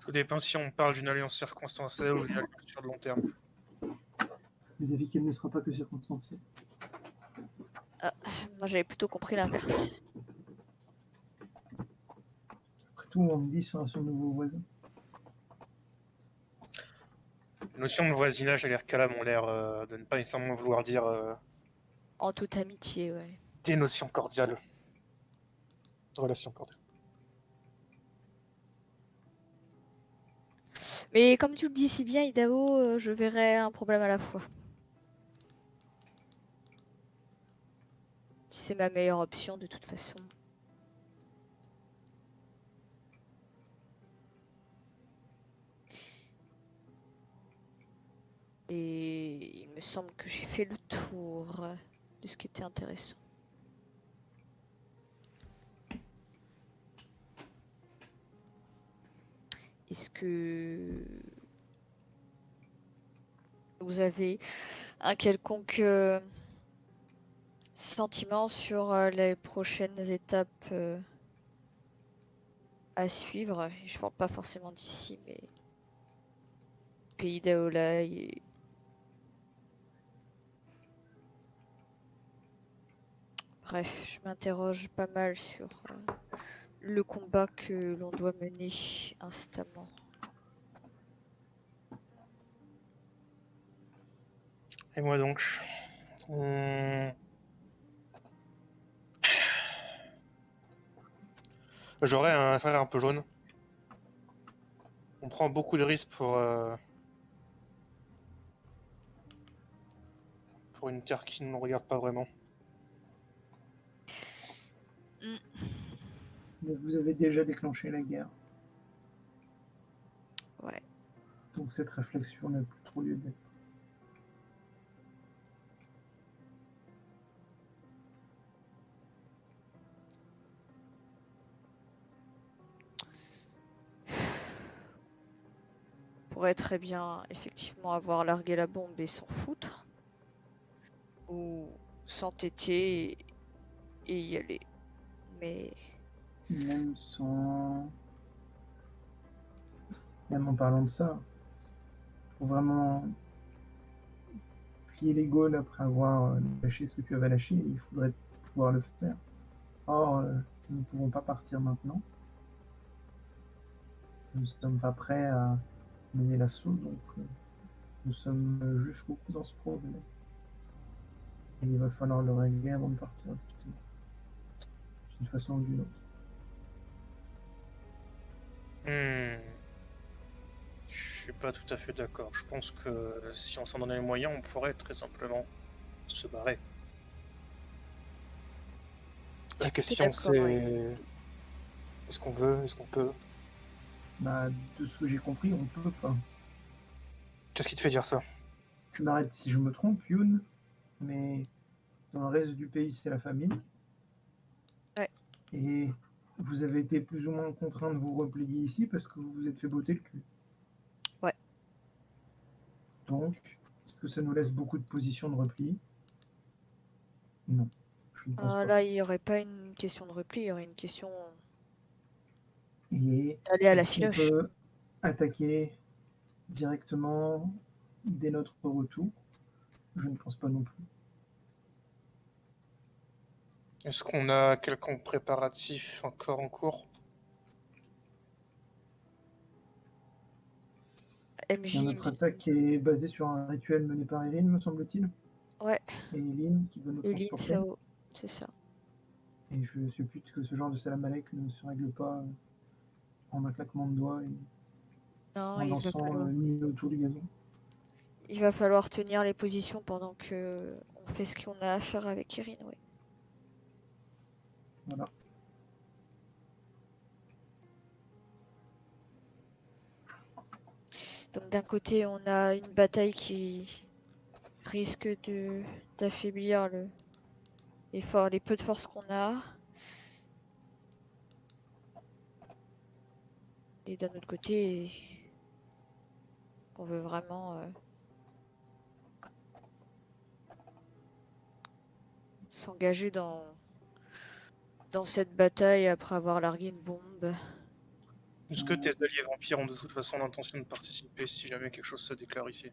Tout dépend si on parle d'une alliance circonstancielle ou d'une alliance sur le long terme. Vis-à-vis qu'elle ne sera pas que circonstancielle. Moi j'avais plutôt compris l'inverse. Après tout, on me dit sur son nouveau voisin. Les notions de voisinage et les Kalam ont l'air de ne pas nécessairement vouloir dire En toute amitié, ouais. des notions cordiales. Relations cordiales. Mais comme tu le dis si bien, Idao, je verrai un problème à la fois. C'est ma meilleure option de toute façon. Et il me semble que j'ai fait le tour de ce qui était intéressant. Est-ce que vous avez un quelconque sentiment sur les prochaines étapes à suivre? Je parle pas forcément d'ici, mais pays d'Aolai et... Bref, je m'interroge pas mal sur le combat que l'on doit mener instamment. Et moi donc, j'aurais un frère un peu jaune. On prend beaucoup de risques pour une terre qui ne nous regarde pas vraiment. Mais vous avez déjà déclenché la guerre. Ouais. Donc cette réflexion n'a plus trop lieu d'être. On pourrait très bien effectivement avoir largué la bombe et s'en foutre. Ou s'entêter et y aller. Mais Même sans... Même en parlant de ça, pour vraiment plier les Gaules après avoir lâché ce que tu avais lâché, il faudrait pouvoir le faire. Or, nous ne pouvons pas partir maintenant. Nous ne sommes pas prêts à mener l'assaut, donc nous sommes jusqu'au bout dans ce problème. Et il va falloir le régler avant de partir, justement. D'une façon ou d'une autre. Je suis pas tout à fait d'accord. Je pense que si on s'en donnait les moyens, on pourrait très simplement se barrer. La question c'est est-ce qu'on veut, est-ce qu'on peut? Bah, de ce que j'ai compris, on peut pas. Qu'est-ce qui te fait dire ça? Tu m'arrêtes si je me trompe, Youn, mais dans le reste du pays, c'est la famine. Ouais. Et vous avez été plus ou moins contraint de vous replier ici parce que vous vous êtes fait botter le cul. Ouais. Donc, est-ce que ça nous laisse beaucoup de positions de repli? Non, je ne pense pas. là, il n'y aurait pas une question de repli, il y aurait une question Et d'aller à la est-ce qu'on filoche. peut attaquer directement dès notre retour? Je ne pense pas non plus. Est-ce qu'on a quelconque préparatif encore en cours? MJ. Notre attaque est basée sur un rituel mené par Erin, me semble-t-il. Ouais. Et Eileen qui veut nous Eileen transporter. Sao, c'est ça. Et je suppute que ce genre de salam alek ne se règle pas en un claquement de doigts et Non, en il va dansant falloir... ni autour du gazon. Il va falloir tenir les positions pendant que on fait ce qu'on a à faire avec Erin, ouais. Voilà. Donc d'un côté, on a une bataille qui risque d'affaiblir les peu de force qu'on a. Et d'un autre côté, on veut vraiment s'engager dans cette bataille après avoir largué une bombe. Est-ce que tes alliés vampires ont de toute façon l'intention de participer si jamais quelque chose se déclare ici?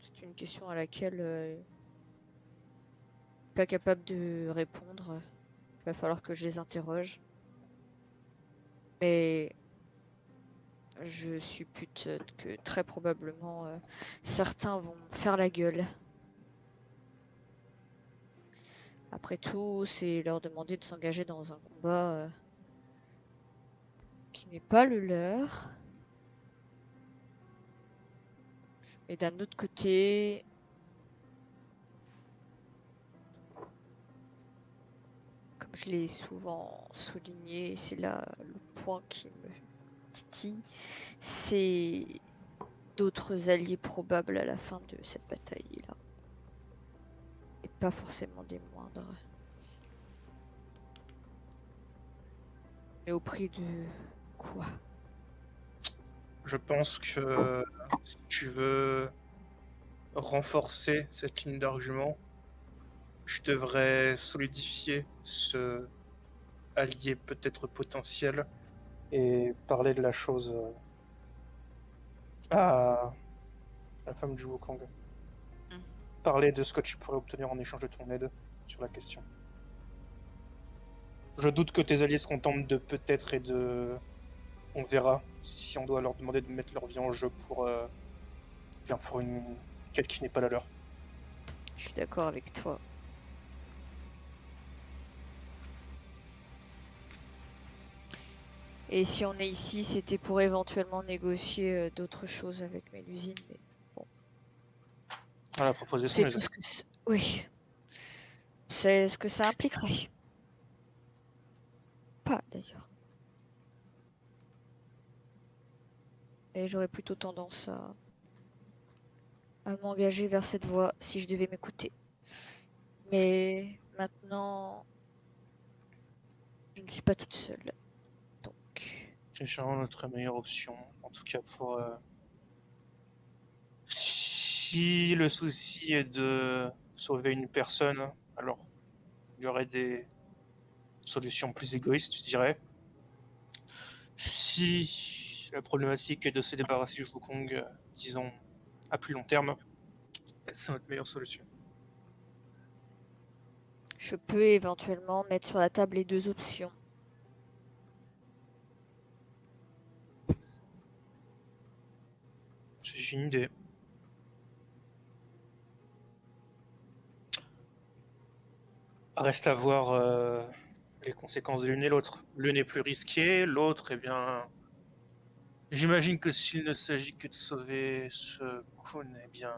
C'est une question à laquelle pas capable de répondre. Il va falloir que je les interroge. Mais je suppute que très probablement certains vont faire la gueule. Après tout, c'est leur demander de s'engager dans un combat qui n'est pas le leur. Mais d'un autre côté, comme je l'ai souvent souligné, c'est là le point qui me titille, c'est d'autres alliés probables à la fin de cette bataille-là. Et pas forcément des moindres. Mais au prix de quoi? Je pense que si tu veux renforcer cette ligne d'argument, je devrais solidifier ce allié peut-être potentiel et parler de la chose à la femme du Wukong. Parler de ce que tu pourrais obtenir en échange de ton aide sur la question. Je doute que tes alliés se contentent de peut-être et de... On verra si on doit leur demander de mettre leur vie en jeu pour une quête qui n'est pas la leur. Je suis d'accord avec toi. Et si on est ici, c'était pour éventuellement négocier d'autres choses avec Mélusine. Mais La proposition c'est est tout ce que oui. C'est ce que ça impliquerait. Pas d'ailleurs. Et j'aurais plutôt tendance à m'engager vers cette voie si je devais m'écouter. Mais maintenant, je ne suis pas toute seule. Donc, c'est sûrement notre meilleure option, en tout cas pour... Si le souci est de sauver une personne, alors il y aurait des solutions plus égoïstes, je dirais. Si la problématique est de se débarrasser du Wukong, disons, à plus long terme, c'est notre meilleure solution. je peux éventuellement mettre sur la table les deux options. J'ai une idée. Reste à voir les conséquences de l'une et l'autre. L'une est plus risquée, l'autre, eh bien... J'imagine que s'il ne s'agit que de sauver ce Kun, eh bien...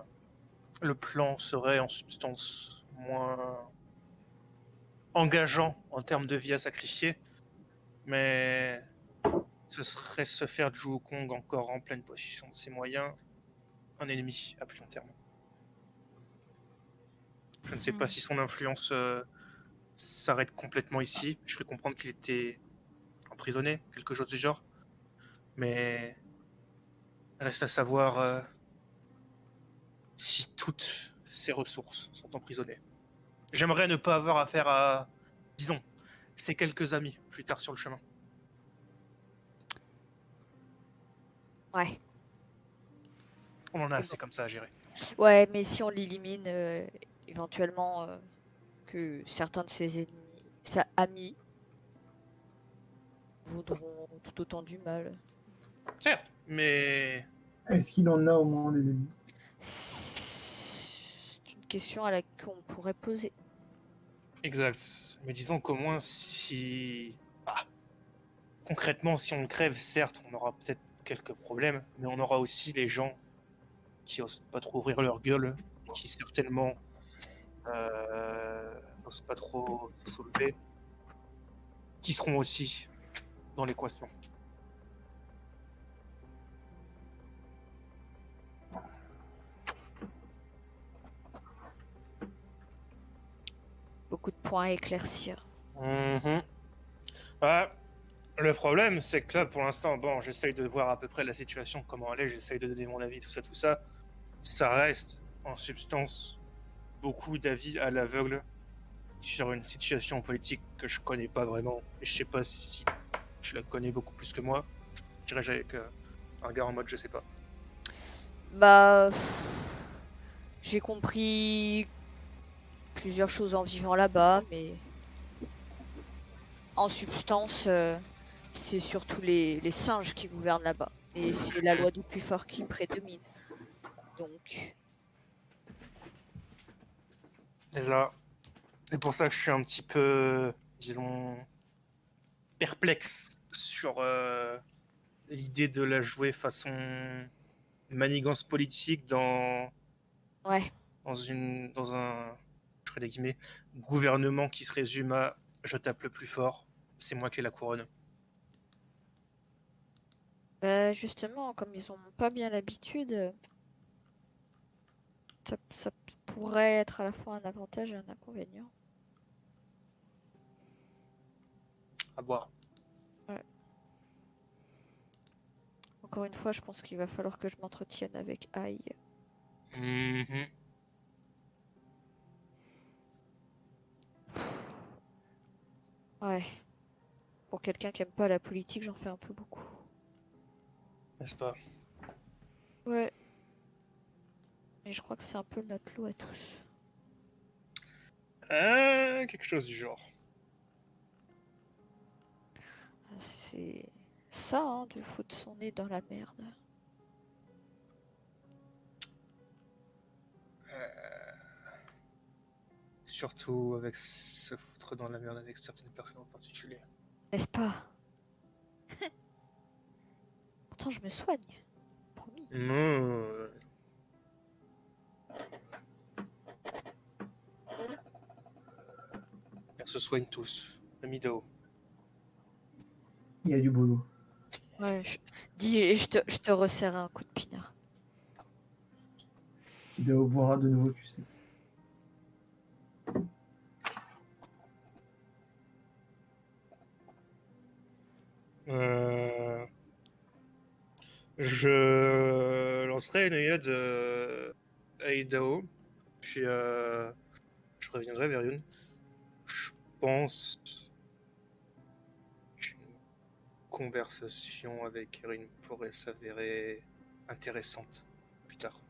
Le plan serait en substance moins engageant en termes de vie à sacrifier, mais ce serait se faire du Wukong encore en pleine possession de ses moyens, un ennemi à plus long terme. Je ne sais pas si son influence s'arrête complètement ici. Je ferais comprendre qu'il était emprisonné, quelque chose du genre, mais reste à savoir si toutes ses ressources sont emprisonnées. J'aimerais ne pas avoir affaire à, disons, ces quelques amis plus tard sur le chemin. Ouais. On en a assez comme ça à gérer. Ouais, mais si on l'élimine, éventuellement que certains de ses ennemis, ses amis, voudront tout autant du mal. Certes, mais Est-ce qu'il en a au moins des ennemis? C'est une question à laquelle on pourrait poser. exact. Mais disons qu'au moins si... concrètement, si on crève, certes, on aura peut-être quelques problèmes, mais on aura aussi les gens qui osent pas trop ouvrir leur gueule, et qui certainement n'osent pas trop se soulever, qui seront aussi dans l'équation. Beaucoup de points à éclaircir. Le problème, c'est que là, pour l'instant, bon, j'essaye de voir à peu près la situation, comment elle est, j'essaye de donner mon avis, tout ça. Ça reste, en substance, beaucoup d'avis à l'aveugle. sur une situation politique que je connais pas vraiment. Et je sais pas si tu la connais beaucoup plus que moi. Je dirais avec un gars en mode je sais pas. Bah, j'ai compris plusieurs choses en vivant là-bas, mais en substance, c'est surtout les singes qui gouvernent là-bas. Et c'est la loi du plus fort qui prédomine. Donc, C'est ça. C'est pour ça que je suis un petit peu, disons, perplexe sur l'idée de la jouer façon manigance politique ouais. dans un, je ferai des guillemets, gouvernement qui se résume à je tape le plus fort, c'est moi qui ai la couronne. Bah, justement, comme ils ont pas bien l'habitude, ça pourrait être à la fois un avantage et un inconvénient. À voir. Encore une fois, je pense qu'il va falloir que je m'entretienne avec Aïe. Mhm. Ouais. Pour quelqu'un qui aime pas la politique, j'en fais un peu beaucoup. N'est-ce pas? Ouais. Et je crois que c'est un peu notre lot à tous. Quelque chose du genre. C'est ça, hein, de foutre son nez dans la merde. Surtout avec se foutre dans la merde avec certaines personnes en particulier. N'est-ce pas? Pourtant, je me soigne. Promis. Non. On se soigne tous. Le Midao. Il y a du boulot. Ouais, dis, je te resserre un coup de pinard. Hideo boira de nouveau, tu sais. Je lancerai une œillade à Idaho, puis je reviendrai vers Yun. Je pense qu'une conversation avec Erin pourrait s'avérer intéressante plus tard.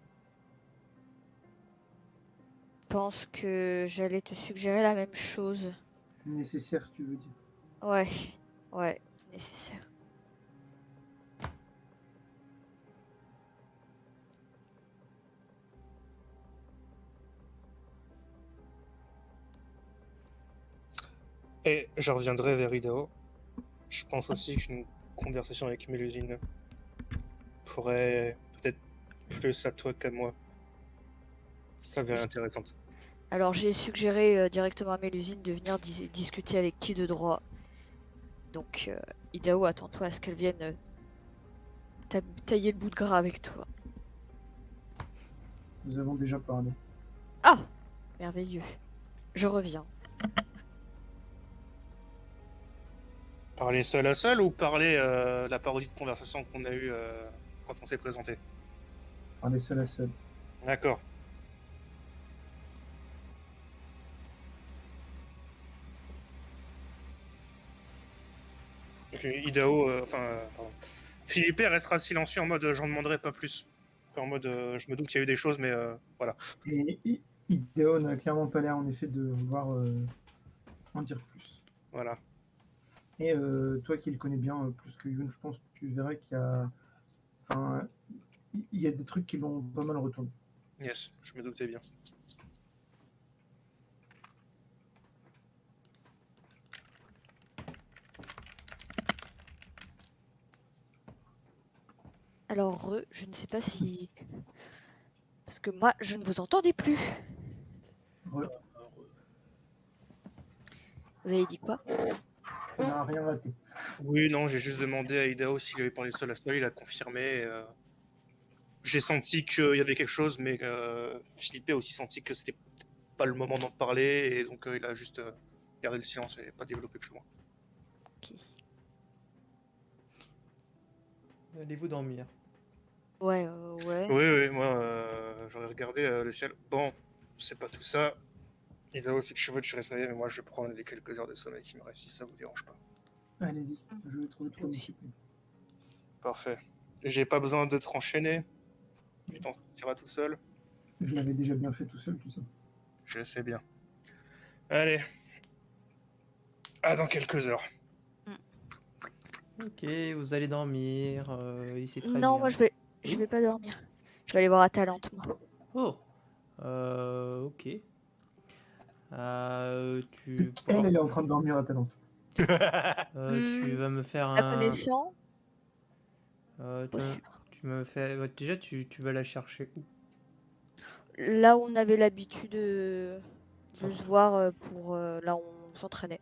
Je pense que j'allais te suggérer la même chose. Nécessaire, tu veux dire. Ouais, nécessaire. Et je reviendrai vers Idaho. Je pense aussi qu'une conversation avec Mélusine pourrait peut-être plus à toi qu'à moi s'avérer intéressante. Alors j'ai suggéré directement à Mélusine de venir discuter avec qui de droit. Donc Idaho, attends-toi à ce qu'elle vienne tailler le bout de gras avec toi. Nous avons déjà parlé. Ah! Merveilleux. Je reviens. Parler seul à seul ou parler la parodie de conversation qu'on a eue quand on s'est présenté? Parler seul à seul. D'accord. Donc Idaho, pardon. Philippe restera silencieux en mode j'en demanderai pas plus. En mode je me doute qu'il y a eu des choses, mais voilà. Et Hideo n'a clairement pas l'air en effet de vouloir en dire plus. Voilà. Et toi qui le connais bien plus que Yoon, je pense que tu verras qu'il y a, enfin, il y a des trucs qui l'ont pas mal retourné. Yes, je me doutais bien. Alors je ne sais pas si... Parce que moi, je ne vous entendais plus. Ouais, Vous avez dit quoi? on n'a rien raté. Oui, non, j'ai juste demandé à Idaho s'il avait parlé seul à seul, il a confirmé. J'ai senti qu'il y avait quelque chose, mais Philippe a aussi senti que c'était pas le moment d'en parler, et donc il a juste gardé le silence et pas développé plus loin. Ok. Allez-vous dormir? Ouais. Oui, moi j'aurais regardé le ciel. Bon, c'est pas tout ça. Iso, si tu veux, tu restes réveillé, mais moi je vais prendre les quelques heures de sommeil qui me restent si ça vous dérange pas. Allez-y, je vais trouver trop Aussi. m'occuper. Parfait. J'ai pas besoin de te renchaîner. Tu t'en sortiras tout seul. Je l'avais déjà bien fait tout seul, tout ça. Je sais bien. Allez. À dans quelques heures. Ok, vous allez dormir. Ici très Non, bien. moi je vais Oui. pas dormir. Je vais aller voir Atalante, moi. Oh. Ok. Tu, Elle est en train de dormir à Talente. tu Hmm, vas me faire La un. connaissant, Tu pas vas, sûr. tu me fais. Déjà, tu vas la chercher où? Là où on avait l'habitude de Sans- se voir pour là où on s'entraînait.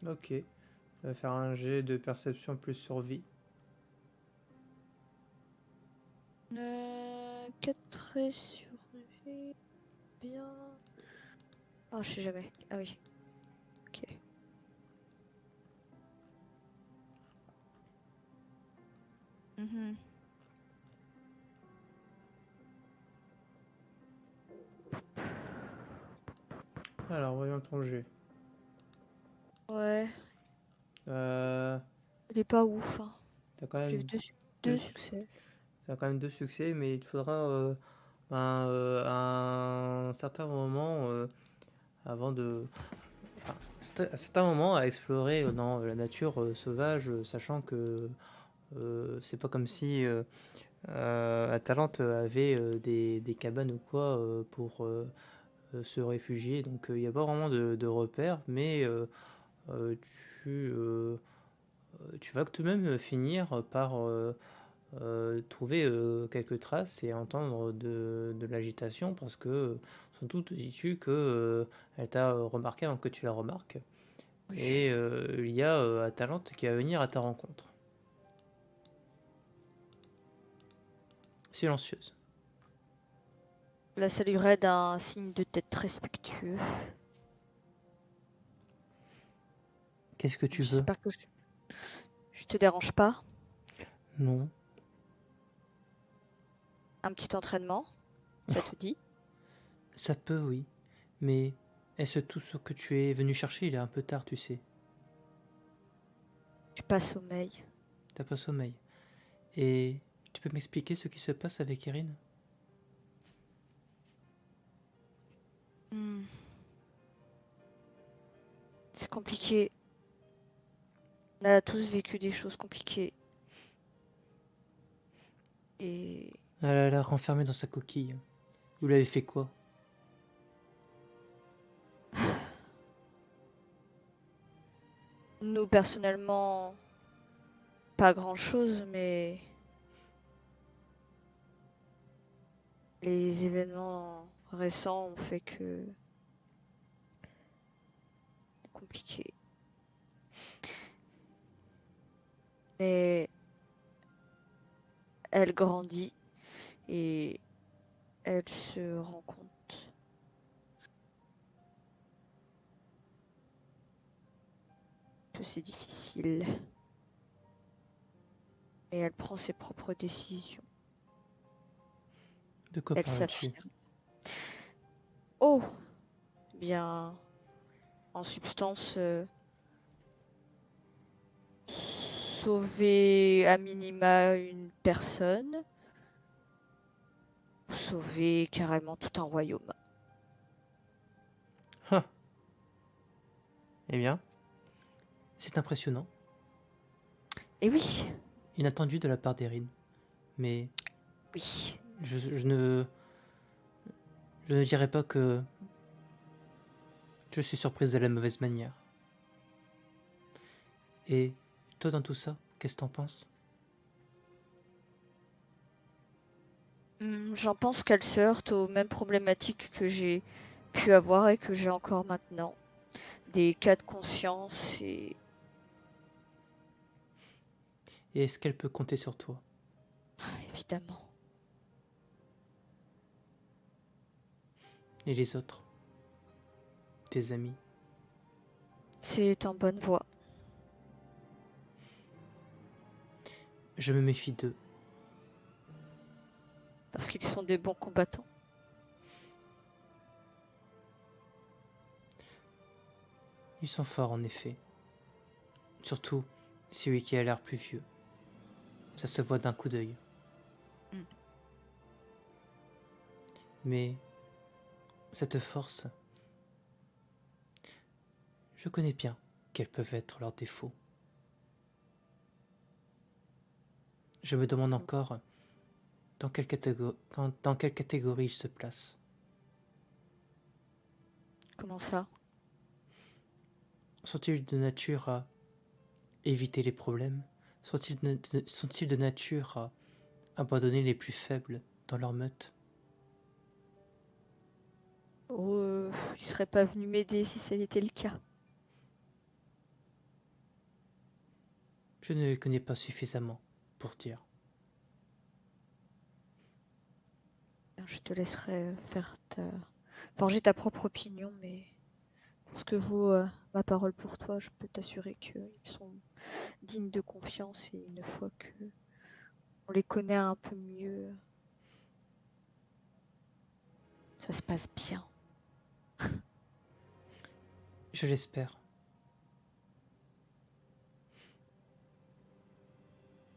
Ok. Tu vas faire un jet de perception plus survie. 4 survie. Bien. Ah, je sais jamais. Ah oui. Ok. Mhm. Alors, voyons ton jet. Ouais. Euh, Il est pas ouf. Hein. t'as quand J'ai eu même deux deux, succès. t'as quand même 2 succès, mais il te faudra un certain moment avant de. Enfin, un certain moment à explorer dans la nature sauvage, sachant que c'est pas comme si Atalante avait des cabanes ou quoi pour se réfugier. Donc il n'y a pas vraiment de repères, mais euh, tu, euh, tu vas tout de même finir par trouver quelques traces et entendre de l'agitation parce que sans doute dis-tu que elle t'a remarqué avant que tu la remarques. Et il y a Atalante qui va venir à ta rencontre. Silencieuse. La saluerait d'un signe de tête respectueux. Qu'est-ce que tu veux? J'espère que je te dérange pas. Non. Un petit entraînement, ça te dit? Ça peut, oui. Mais est-ce tout ce que tu es venu chercher? Il est un peu tard, tu sais. J'ai pas sommeil. T'as pas sommeil. Et tu peux m'expliquer ce qui se passe avec Erin? Hmm. C'est compliqué. On a tous vécu des choses compliquées. Et Elle a l'air renfermée dans sa coquille. Vous l'avez fait quoi? nous, personnellement, pas grand-chose, mais les événements récents ont fait que c'est compliqué. Mais elle grandit et elle se rend compte que c'est difficile. Et elle prend ses propres décisions. De quoi Elle parles-tu? s'affirme. Oh, bien, en substance, sauver à minima une personne, ou sauver carrément tout un royaume. Ah. Eh bien, c'est impressionnant. Et oui, Inattendu de la part d'Erin. Mais oui. je ne dirais pas que je suis surprise de la mauvaise manière. Et toi, dans tout ça, qu'est-ce que t'en penses? J'en pense qu'elle se heurte aux mêmes problématiques que j'ai pu avoir et que j'ai encore maintenant. Des cas de conscience et Et est-ce qu'elle peut compter sur toi? évidemment. Et les autres? Tes amis? C'est en bonne voie. Je me méfie d'eux. Parce qu'ils sont des bons combattants. Ils sont forts en effet. Surtout celui qui a l'air plus vieux. Ça se voit d'un coup d'œil. Mm. Mais cette force, je connais bien quels peuvent être leurs défauts. Je me demande encore dans quelle catégorie ils se placent. Comment ça? Sont-ils de nature à éviter les problèmes? Sont-ils de nature à abandonner les plus faibles dans leur meute? Oh, il serait pas venu m'aider si ça était le cas. Je ne les connais pas suffisamment pour dire. Je te laisserai forger ta propre opinion, mais pour ce que vaut ma parole pour toi, je peux t'assurer qu'ils sont dignes de confiance et une fois que on les connaît un peu mieux, ça se passe bien. Je l'espère.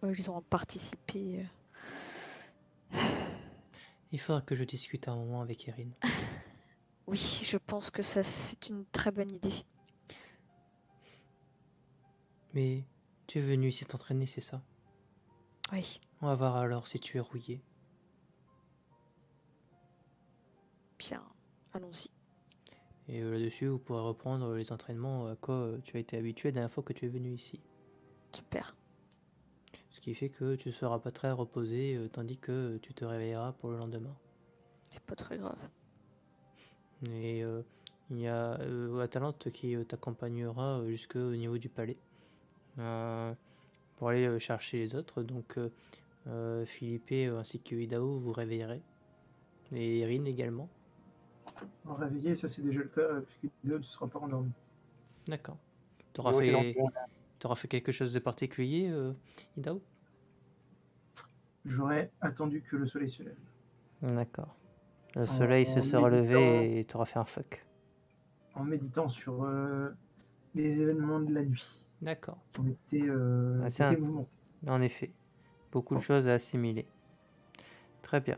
Ils ont participé. Il faudra que je discute un moment avec Erin. Oui, je pense que ça c'est une très bonne idée. Mais tu es venu ici t'entraîner, c'est ça? Oui, On va voir alors si tu es rouillé. bien, allons-y. Et là-dessus, vous pourrez reprendre les entraînements à quoi tu as été habitué la dernière fois que tu es venu ici. Super. Ce qui fait que tu ne seras pas très reposé, tandis que tu te réveilleras pour le lendemain. C'est pas très grave. Et il y a Atalante qui t'accompagnera jusqu'au niveau du palais pour aller chercher les autres. Donc Philippe ainsi que Hidao vous réveillerez. Et Erin également. En réveiller, ça c'est déjà le cas, puisque Hideo ne sera pas endormi. D'accord. Hideo était dans le jeu. T'auras fait quelque chose de particulier, Hidao? J'aurais attendu que le soleil se lève. D'accord. Le soleil se sera méditant. levé et t'auras fait un fuck. En méditant sur les événements de la nuit D'accord. qui ont été, c'est un- mouvementés. En effet. Beaucoup de choses à assimiler. Très bien.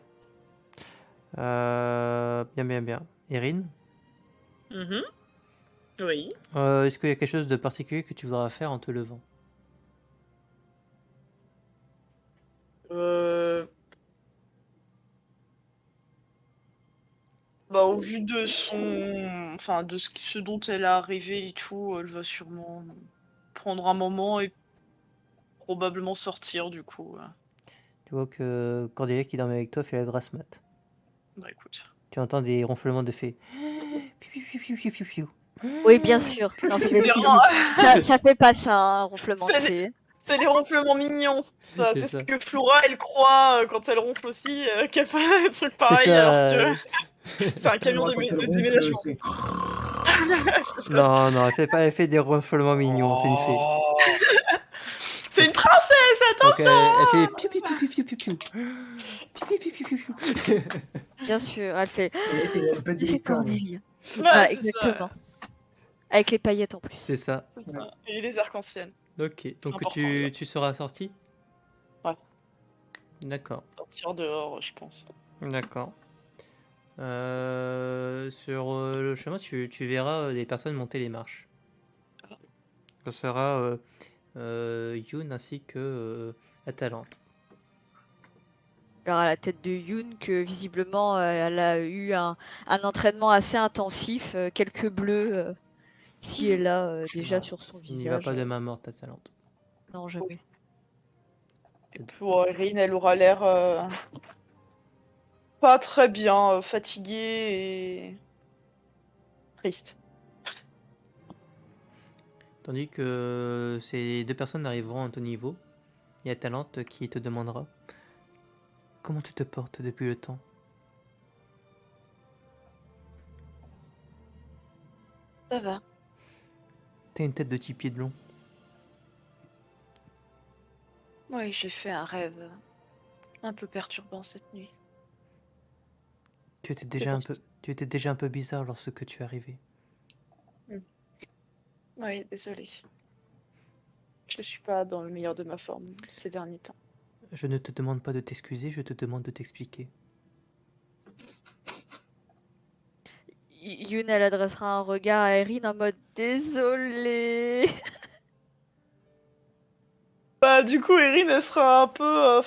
Bien. Erin, Mhm. Oui. est-ce qu'il y a quelque chose de particulier que tu voudras faire en te levant? Bah, au vu de enfin, de ce dont elle a rêvé et tout, elle va sûrement prendre un moment et probablement sortir, du coup. Tu vois que Cordelia qui dormait avec toi fait la grasse mat. Bah, écoute. Tu entends des ronflements de fées. Piou, piou, piou, piou, piou, piou. Oui, bien sûr. Non, ça fait, C'est vraiment- ça fait pas ça, un ronflement de C'est fée. c'est des ronflements mignons. Ça, C'est c'est ça. ce que Flora, elle croit quand elle ronfle aussi, qu'elle fait un truc C'est pareil, ça. alors que c'est un camion Moi, de, quand elle de ronfle, déménagement. c'est... Non, elle fait pas, elle fait des ronflements mignons, c'est une fée. Oh, C'est une princesse, Donc attention. elle fait piou piou piou piou piou piou piou. Piou piou piou piou piou piou. Bien sûr, elle fait. Et elle pète des C'est licornes. Cordelia. Ouais, Voilà, c'est exactement. Avec les paillettes en plus. C'est ça. ça. Et les arcs-en-ciel. Ok, donc important, tu d'ailleurs. seras sorti? Ouais. D'accord, Sortir dehors, je pense. d'accord. Sur le chemin, tu verras des personnes monter les marches. Ce sera Yoon ainsi que Atalante. Alors, à la tête de Yoon que visiblement elle a eu un entraînement assez intensif, quelques bleus ici et là déjà Non, sur son Il n'y va visage. pas de main morte, Atalante. Non, jamais. Et pour Erin, elle aura l'air pas très bien, fatiguée et triste. Tandis que ces deux personnes arriveront à ton niveau. Il y a Atalante qui te demandera comment tu te portes depuis le temps. Ça va. T'as une tête de 10 pieds de long. Oui, j'ai fait un rêve un peu perturbant cette nuit. Tu étais déjà un peu bizarre lorsque tu es arrivé. Oui, désolée. Je suis pas dans le meilleur de ma forme ces derniers temps. Je ne te demande pas de t'excuser, je te demande de t'expliquer. Yun, elle adressera un regard à Erin en mode désolé. Bah, du coup, Erin, elle sera un peu,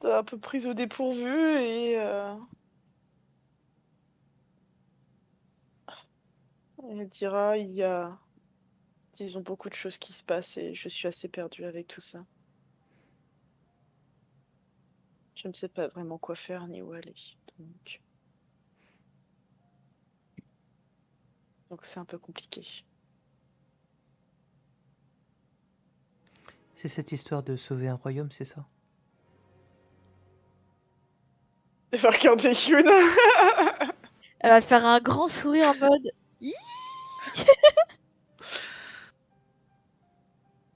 un peu prise au dépourvu et elle dira, il y a, disons, beaucoup de choses qui se passent et je suis assez perdue avec tout ça. Je ne sais pas vraiment quoi faire ni où aller. Donc c'est un peu compliqué. C'est cette histoire de sauver un royaume, c'est ça? Elle va regarder Yuna. Elle va faire un grand sourire en mode Hi.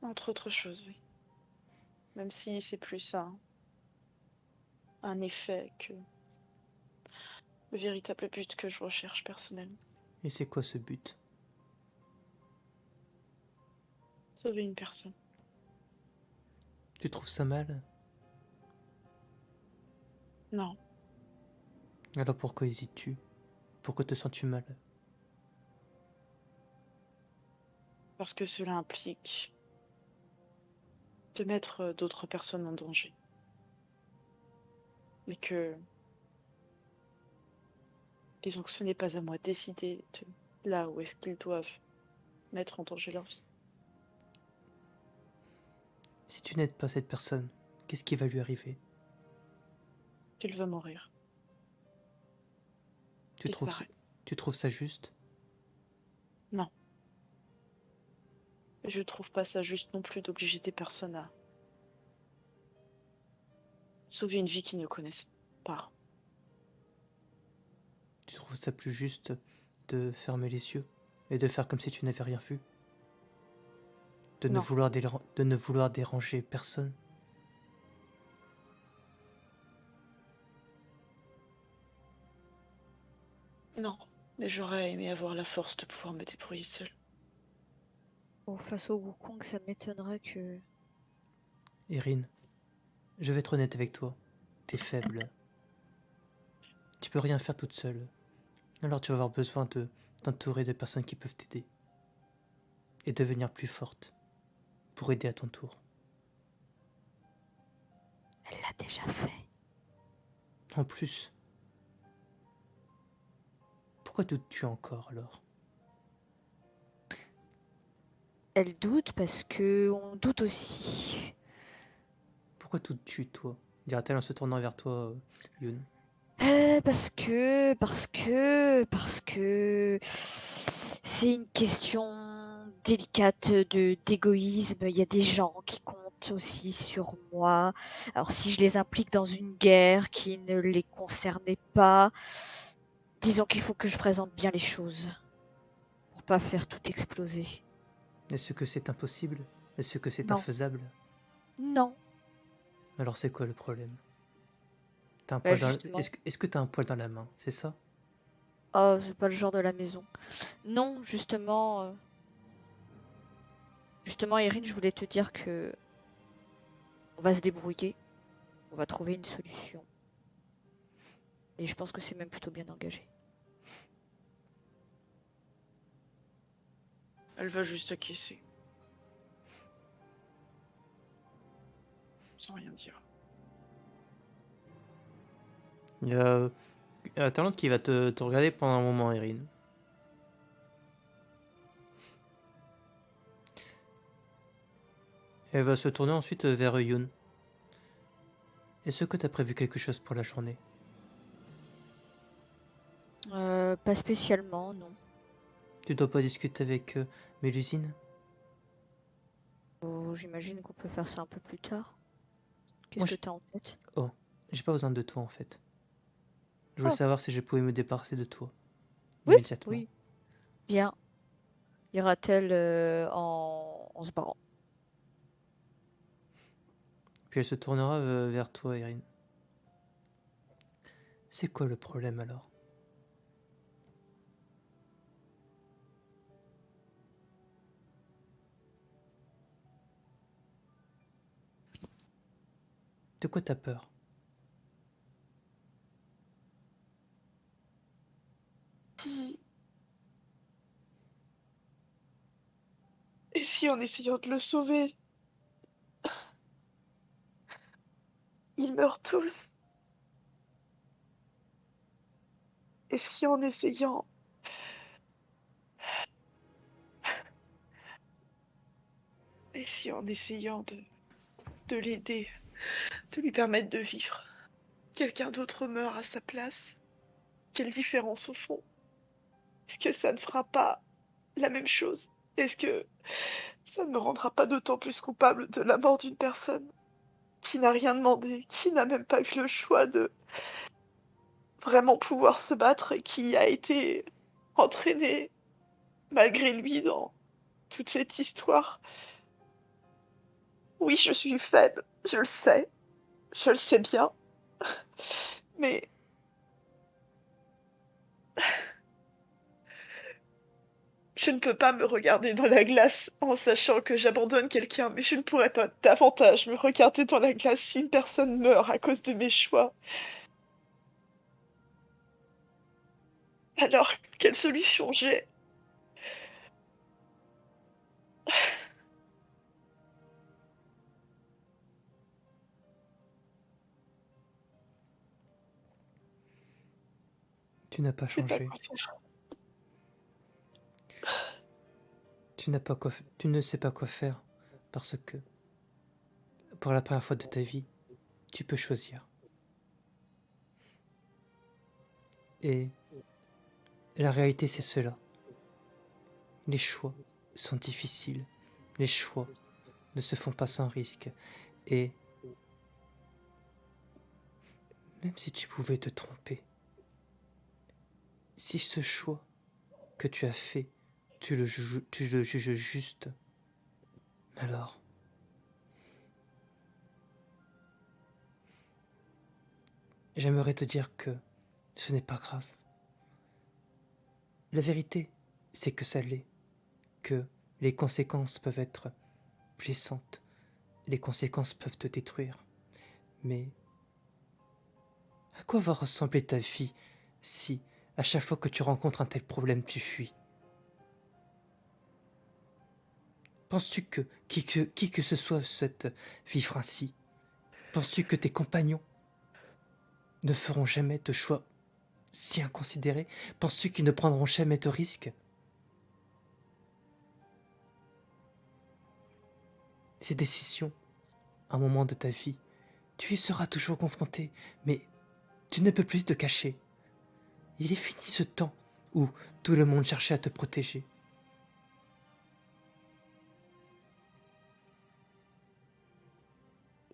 Entre autres choses, oui. Même si c'est plus un effet que le véritable but que je recherche personnellement. Et c'est quoi ce but? Sauver une personne. Tu trouves ça mal? Non, Alors pourquoi hésites-tu? Pourquoi te sens-tu mal? parce que cela implique de mettre d'autres personnes en danger. Mais que, disons que ce n'est pas à moi de décider de là où est-ce qu'ils doivent mettre en danger leur vie. Si tu n'aides pas cette personne, qu'est-ce qui va lui arriver? Qu'il veut mourir. Tu trouves, Disparaître. tu trouves ça juste? Non. Je trouve pas ça juste non plus d'obliger des personnes à sauver une vie qu'ils ne connaissent pas. Tu trouves ça plus juste de fermer les yeux et de faire comme si tu n'avais rien vu? De ne Non. vouloir déranger personne? Non. Mais j'aurais aimé avoir la force de pouvoir me débrouiller seule. Bon, face au Wukong, ça m'étonnerait que. Erin, je vais être honnête avec toi. T'es faible. Tu peux rien faire toute seule. Alors tu vas avoir besoin de t'entourer de personnes qui peuvent t'aider. Et devenir plus forte. Pour aider à ton tour. Elle l'a déjà fait. En plus, pourquoi doutes-tu encore alors? Elle doute parce que on doute aussi. Pourquoi doutes-tu, toi? Dira-t-elle en se tournant vers toi, Yoon. Parce que c'est une question délicate d'égoïsme. Il y a des gens qui comptent aussi sur moi. Alors si je les implique dans une guerre qui ne les concernait pas, disons qu'il faut que je présente bien les choses pour pas faire tout exploser. Est-ce que c'est impossible? Est-ce que c'est Non. infaisable? Non. Alors c'est quoi le problème? T'as un Bah, poil dans... justement. Est-ce que t'as un poil dans la main, c'est ça? Oh, c'est pas le genre de la maison. Non, justement. Justement, Erin, je voulais te dire que on va se débrouiller. On va trouver une solution. Et je pense que c'est même plutôt bien engagé. Elle va juste acquiescer. Sans rien dire. Il y a Talente qui va te regarder pendant un moment, Erin. Elle va se tourner ensuite vers Yoon. Est-ce que t'as prévu quelque chose pour la journée? Pas spécialement, non. Tu dois pas discuter avec Mélusine? Oh, j'imagine qu'on peut faire ça un peu plus tard. Qu'est-ce Moi, que t'as en tête? j'ai pas besoin de toi en fait. Je voulais Oh. savoir si je pouvais me débarrasser de toi. Oui, Immédiatement. oui. Bien. Ira-t-elle en se barrant? Puis elle se tournera vers toi, Erin. C'est quoi le problème alors? De quoi t'as peur? Si... Et si en essayant de le sauver, ils meurent tous? Et si en essayant... Et si en essayant de l'aider, de lui permettre de vivre, quelqu'un d'autre meurt à sa place? Quelle différence au fond? Est-ce que ça ne fera pas la même chose? Est-ce que ça ne me rendra pas d'autant plus coupable de la mort d'une personne qui n'a rien demandé, qui n'a même pas eu le choix de vraiment pouvoir se battre et qui a été entraînée malgré lui dans toute cette histoire? Oui, je suis faible, je le sais bien, mais je ne peux pas me regarder dans la glace en sachant que j'abandonne quelqu'un, mais je ne pourrais pas davantage me regarder dans la glace si une personne meurt à cause de mes choix. Alors, quelle solution j'ai? Tu n'as pas Je sais pas changé. quoi faire. Tu ne sais pas quoi faire parce que, pour la première fois de ta vie, tu peux choisir. Et la réalité, c'est cela. Les choix sont difficiles. Les choix ne se font pas sans risque. Et même si tu pouvais te tromper, si ce choix que tu as fait, tu le juges juste, alors j'aimerais te dire que ce n'est pas grave. La vérité, c'est que ça l'est, que les conséquences peuvent être blessantes, les conséquences peuvent te détruire. Mais à quoi va ressembler ta vie si, à chaque fois que tu rencontres un tel problème, tu fuis? Penses-tu que qui que ce soit souhaite vivre ainsi? Penses-tu que tes compagnons ne feront jamais de choix si inconsidérés? Penses-tu qu'ils ne prendront jamais de risques? Ces décisions, à un moment de ta vie, tu y seras toujours confronté, mais tu ne peux plus te cacher. Il est fini ce temps où tout le monde cherchait à te protéger.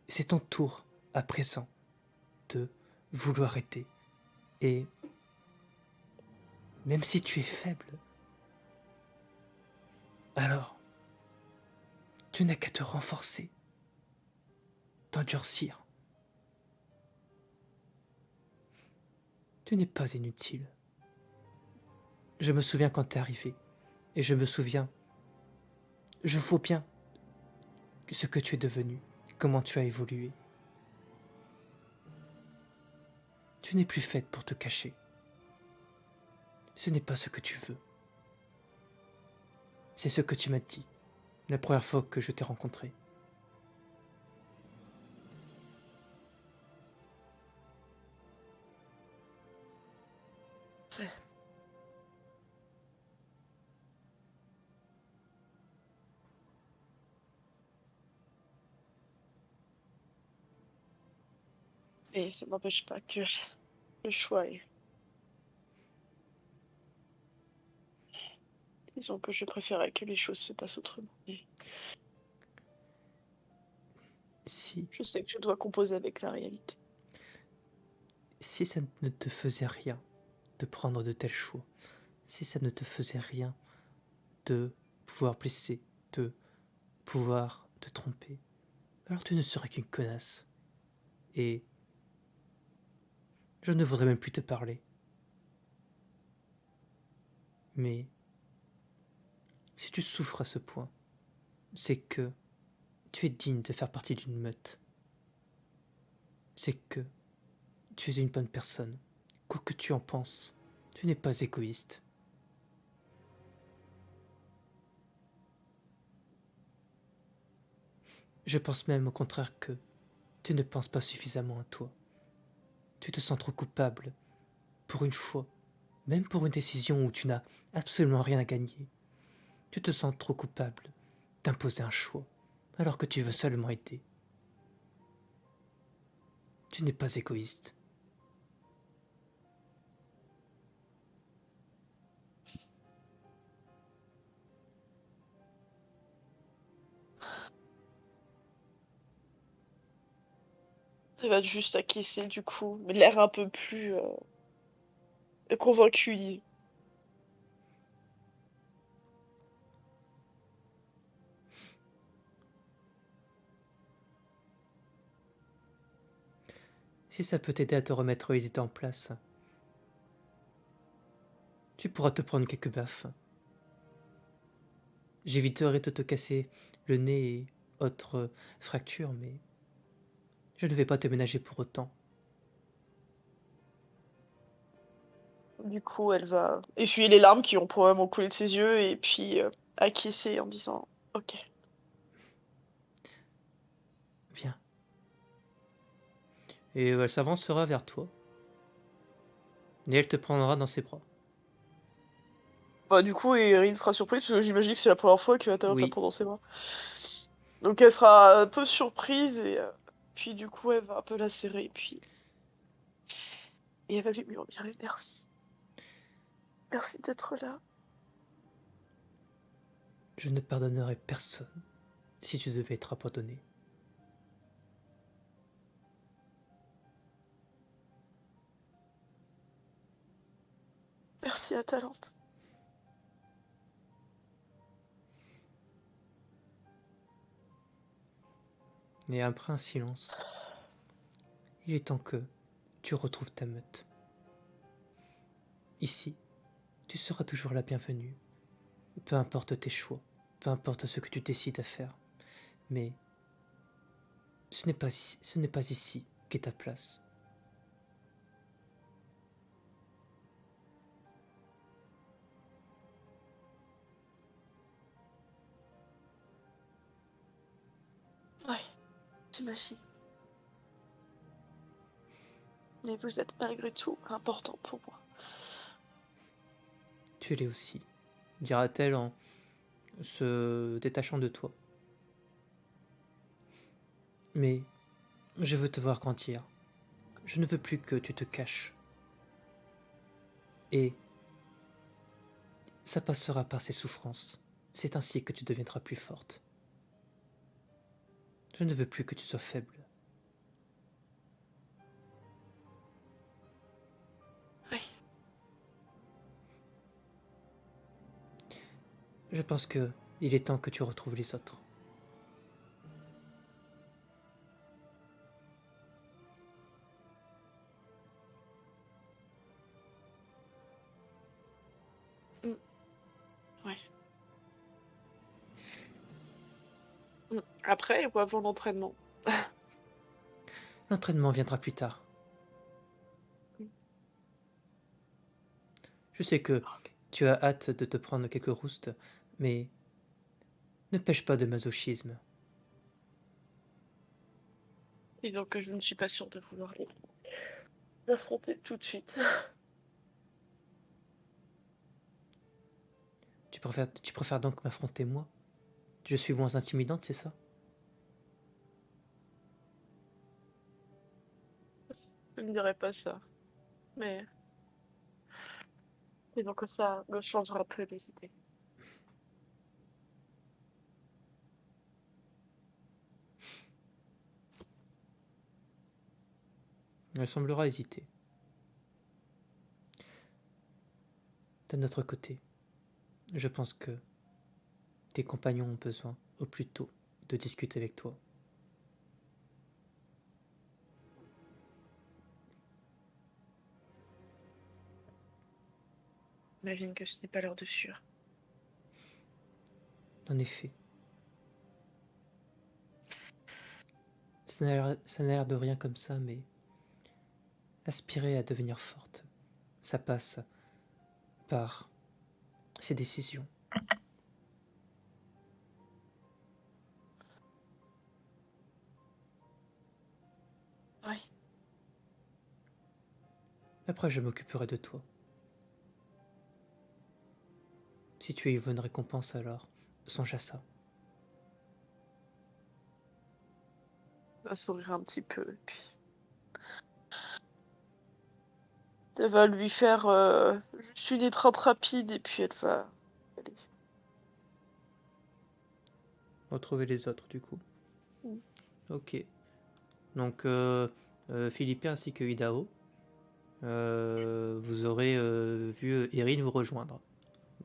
C'est ton tour, à présent, de vouloir aider. Et même si tu es faible, alors tu n'as qu'à te renforcer, t'endurcir. Tu n'es pas inutile. Je me souviens quand t'es arrivé, et je vois bien ce que tu es devenu, comment tu as évolué. Tu n'es plus faite pour te cacher. Ce n'est pas ce que tu veux. C'est ce que tu m'as dit la première fois que je t'ai rencontré. Et ça n'empêche pas que le choix est... Disons que je préférais que les choses se passent autrement. Et Si je sais que je dois composer avec la réalité. ça ne te faisait rien de prendre de tels choix, si ça ne te faisait rien de pouvoir blesser, de pouvoir te tromper, alors tu ne serais qu'une connasse. Et je ne voudrais même plus te parler. Mais si tu souffres à ce point, c'est que tu es digne de faire partie d'une meute. c'est que tu es une bonne personne. Quoi que tu en penses, tu n'es pas égoïste. Je pense même au contraire que tu ne penses pas suffisamment à toi. Tu te sens trop coupable, pour une fois, même pour une décision où tu n'as absolument rien à gagner. Tu te sens trop coupable d'imposer un choix, alors que tu veux seulement aider. Tu n'es pas égoïste. Elle va juste acquiescer du coup, mais l'air un peu plus convaincu. Si ça peut t'aider à te remettre les idées en place, tu pourras te prendre quelques baffes. J'éviterai de te casser le nez et autres fractures, mais je ne vais pas te ménager pour autant. Du coup, elle va essuyer les larmes qui ont probablement coulé de ses yeux et puis acquiescer en disant ok. Bien. Et elle s'avancera vers toi. Et elle te prendra dans ses bras. Bah, du coup, Erin sera surprise parce que j'imagine que c'est la première fois que Atalante la Oui. prend dans ses bras. Donc elle sera un peu surprise et puis du coup, elle va un peu la serrer et elle va lui murmurer merci. Merci d'être là. Je ne pardonnerai personne si tu devais être abandonné. Merci Atalante. Et après un silence, il est temps que tu retrouves ta meute. Ici, tu seras toujours la bienvenue. Peu importe tes choix, peu importe ce que tu décides à faire. Mais ce n'est pas ici qu'est ta place. Ouais, j'imagine. Mais vous êtes malgré tout important pour moi. Tu l'es aussi, dira-t-elle en se détachant de toi. Mais je veux te voir grandir. Je ne veux plus que tu te caches. Et ça passera par ces souffrances. C'est ainsi que tu deviendras plus forte. Je ne veux plus que tu sois faible. Oui. Je pense que il est temps que tu retrouves les autres. Ouais. Après ou avant l'entraînement? L'entraînement viendra plus tard. Je sais que tu as hâte de te prendre quelques roustes, mais ne pêche pas de masochisme. Et donc je ne suis pas sûre de vouloir l'affronter tout de suite. Tu préfères donc m'affronter moi? Je suis moins intimidante, c'est ça? Je ne dirais pas ça. Mais et donc ça me changera un peu les idées. Elle semblera hésiter. D'un autre côté, je pense que tes compagnons ont besoin, au plus tôt, de discuter avec toi. J'imagine que ce n'est pas l'heure de fuir. En effet, ce ça n'a l'air de rien comme ça, mais aspirer à devenir forte, ça passe par ses décisions. Oui. Après, je m'occuperai de toi. Si tu y veux une récompense, alors songe à ça. Elle va sourire un petit peu, et puis... Elle va lui faire juste une étreinte rapide, et puis elle va... aller. Retrouver les autres, du coup. Mm. Ok. Donc, Philippe ainsi que Hidao, vous aurez vu Erin vous rejoindre.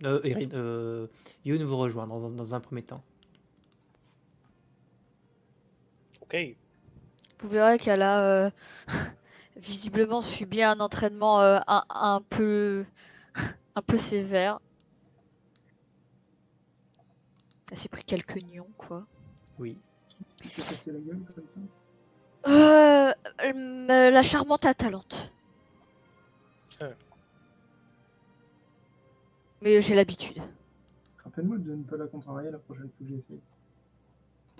Yoon vous rejoindre dans un premier temps. Ok. Vous verrez qu'elle a visiblement subi un entraînement un peu sévère. Elle s'est pris quelques nions, quoi. Oui. Qui s'est cassé la gueule comme ça? La charmante Atalante. Ah. Mais j'ai l'habitude. Rappelle-moi de ne pas la contrarier la prochaine fois que j'essaie.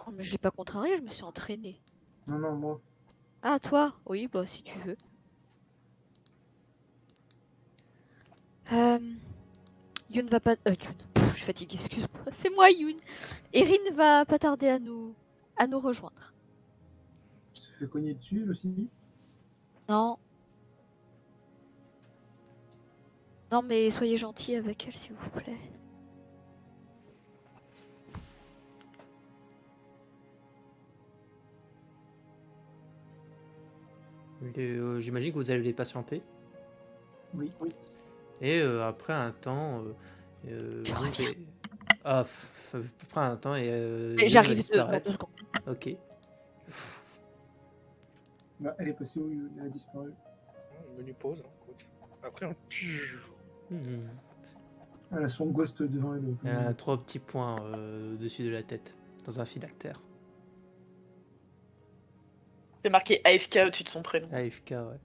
Oh, mais je l'ai pas contrarié, je me suis entraînée. Non, non, moi. Ah, toi? Oui, bah si tu veux. Yoon va pas... Yoon. Pff, je suis fatiguée, excuse-moi. C'est moi, Yoon. Erin va pas tarder à nous rejoindre. Il se fait cogner dessus, elle aussi. Non. Non, mais soyez gentil avec elle, s'il vous plaît. J'imagine que vous allez les patienter. Oui, oui. Et après un temps, Je Yoon reviens. fait- Ah, après un temps, et Yoon J'arrive va dans disparaître. 2 secondes. Ok. Bah, elle est passée où? Elle a disparu. Menu pause. Hein, écoute. Après, on... Hmm. Elle a son ghost devant elle. Elle a 3 petits points au-dessus de la tête, dans un phylactère. C'est marqué AFK au-dessus de son prénom. AFK, ouais.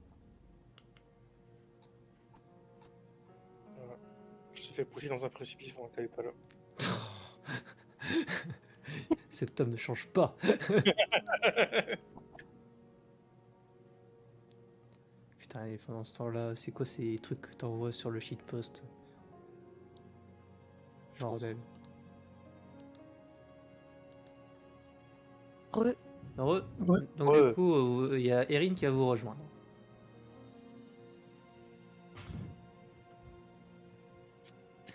Voilà. Je te fais pousser dans un précipice pendant qu'elle est pas là. Cet homme ne change pas. Putain, et pendant ce temps-là, c'est quoi ces trucs que t'envoies sur le shitpost? Bordel. Heureux. Ouais. Donc Ouais. du coup, il y a Erin qui va vous rejoindre.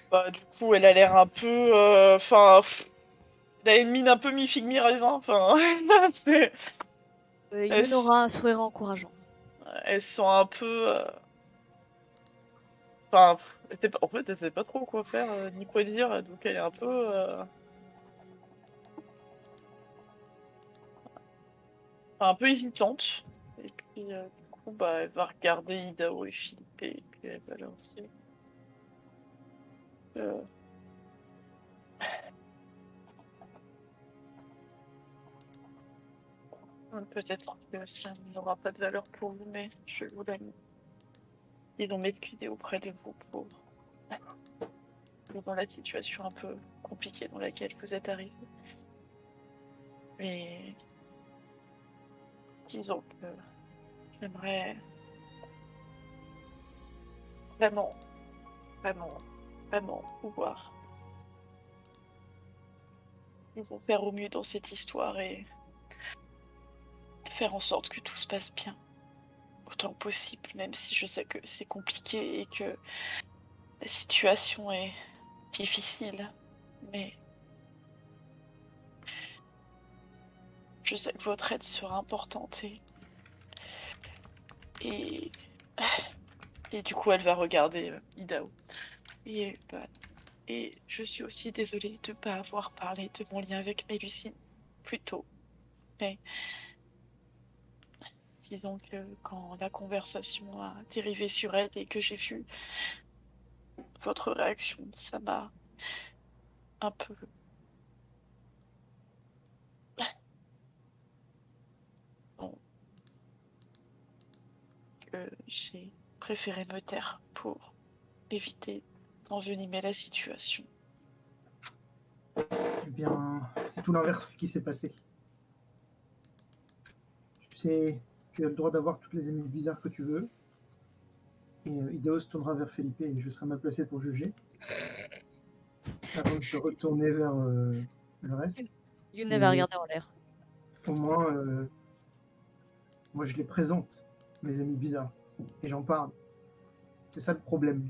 Bah, du coup, elle a l'air un peu... Enfin... elle a une mine un peu mi-figue mi-raisin, enfin... c'est- Yoon aura un sourire encourageant. elles sont un peu... Enfin... En fait, elle sait pas trop quoi faire, ni quoi dire, donc elle est un peu... enfin, un peu hésitante. Et puis, du coup, bah, elle va regarder Hidao et Philippe, et puis elle va leur dire... peut-être que ça n'aura pas de valeur pour vous, mais je voulais disons m'excuser auprès de vous pour dans la situation un peu compliquée dans laquelle vous êtes arrivé. Mais disons que j'aimerais vraiment, vraiment, vraiment pouvoir, disons, faire au mieux dans cette histoire et faire en sorte que tout se passe bien autant que possible, même si je sais que c'est compliqué et que la situation est difficile. Mais je sais que votre aide sera importante et du coup elle va regarder Hidao. Et je suis aussi désolée de ne pas avoir parlé de mon lien avec Mélusine plus tôt. Mais disons que quand la conversation a dérivé sur elle et que j'ai vu votre réaction, ça m'a un peu... j'ai préféré me taire pour éviter d'envenimer la situation. Eh bien, c'est tout l'inverse qui s'est passé. Tu sais, tu as le droit d'avoir toutes les ennemis bizarres que tu veux. Et Idaos se tournera vers Felipe et je serai mal placé pour juger. Avant de se retourner vers le reste. Yuna va Et- regarder en l'air. Au moins, moi je les présente, mes amis bizarres. Et j'en parle. C'est ça le problème.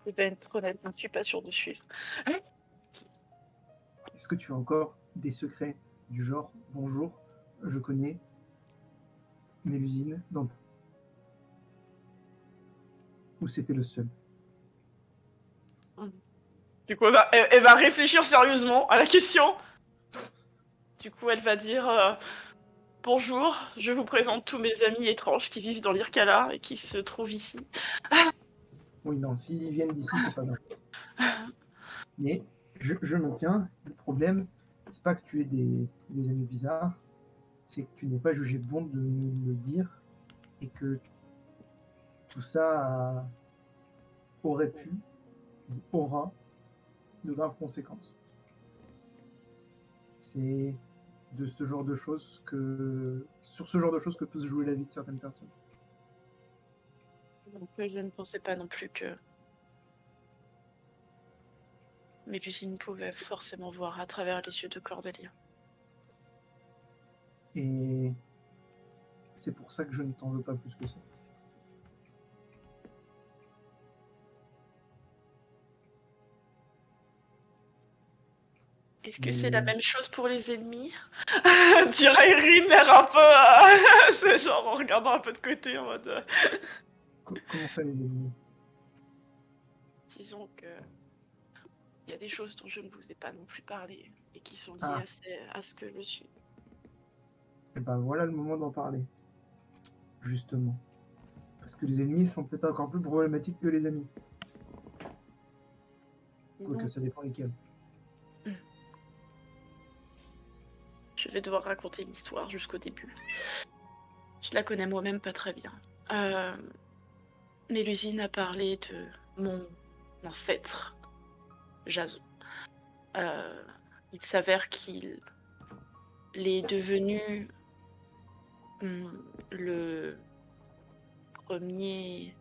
Je vais être honnête, je ne suis pas sûre de suivre. Est-ce que tu as encore des secrets du genre bonjour, je connais Mélusine dans... Ou c'était le seul? Du coup, elle va réfléchir sérieusement à la question. Du coup, elle va dire bonjour, je vous présente tous mes amis étranges qui vivent dans l'Irkala et qui se trouvent ici. Oui, non, s'ils viennent d'ici, c'est pas grave. Mais je maintiens, le problème, c'est pas que tu aies des amis bizarres, c'est que tu n'es pas jugé bon de nous le dire et que tout ça aurait pu ou aura de graves conséquences. C'est de ce genre de choses sur ce genre de choses que peut se jouer la vie de certaines personnes. Donc, je ne pensais pas non plus que Mélusine pouvait forcément voir à travers les yeux de Cordelia. Et c'est pour ça que je ne t'en veux pas plus que ça. Est-ce que c'est la même chose pour les ennemis? Dirait Erin, l'air un peu... c'est genre en regardant un peu de côté en mode... Comment ça, les ennemis? Disons que... Il y a des choses dont je ne vous ai pas non plus parlé et qui sont liées Ah. à ce que je suis. Et ben voilà le moment d'en parler. Justement. Parce que les ennemis sont peut-être encore plus problématiques que les amis. Quoique ça dépend lesquels. Je vais devoir raconter l'histoire jusqu'au début. Je la connais moi-même pas très bien. Mélusine a parlé de mon ancêtre, Jason. Il s'avère qu'il est devenu le premier...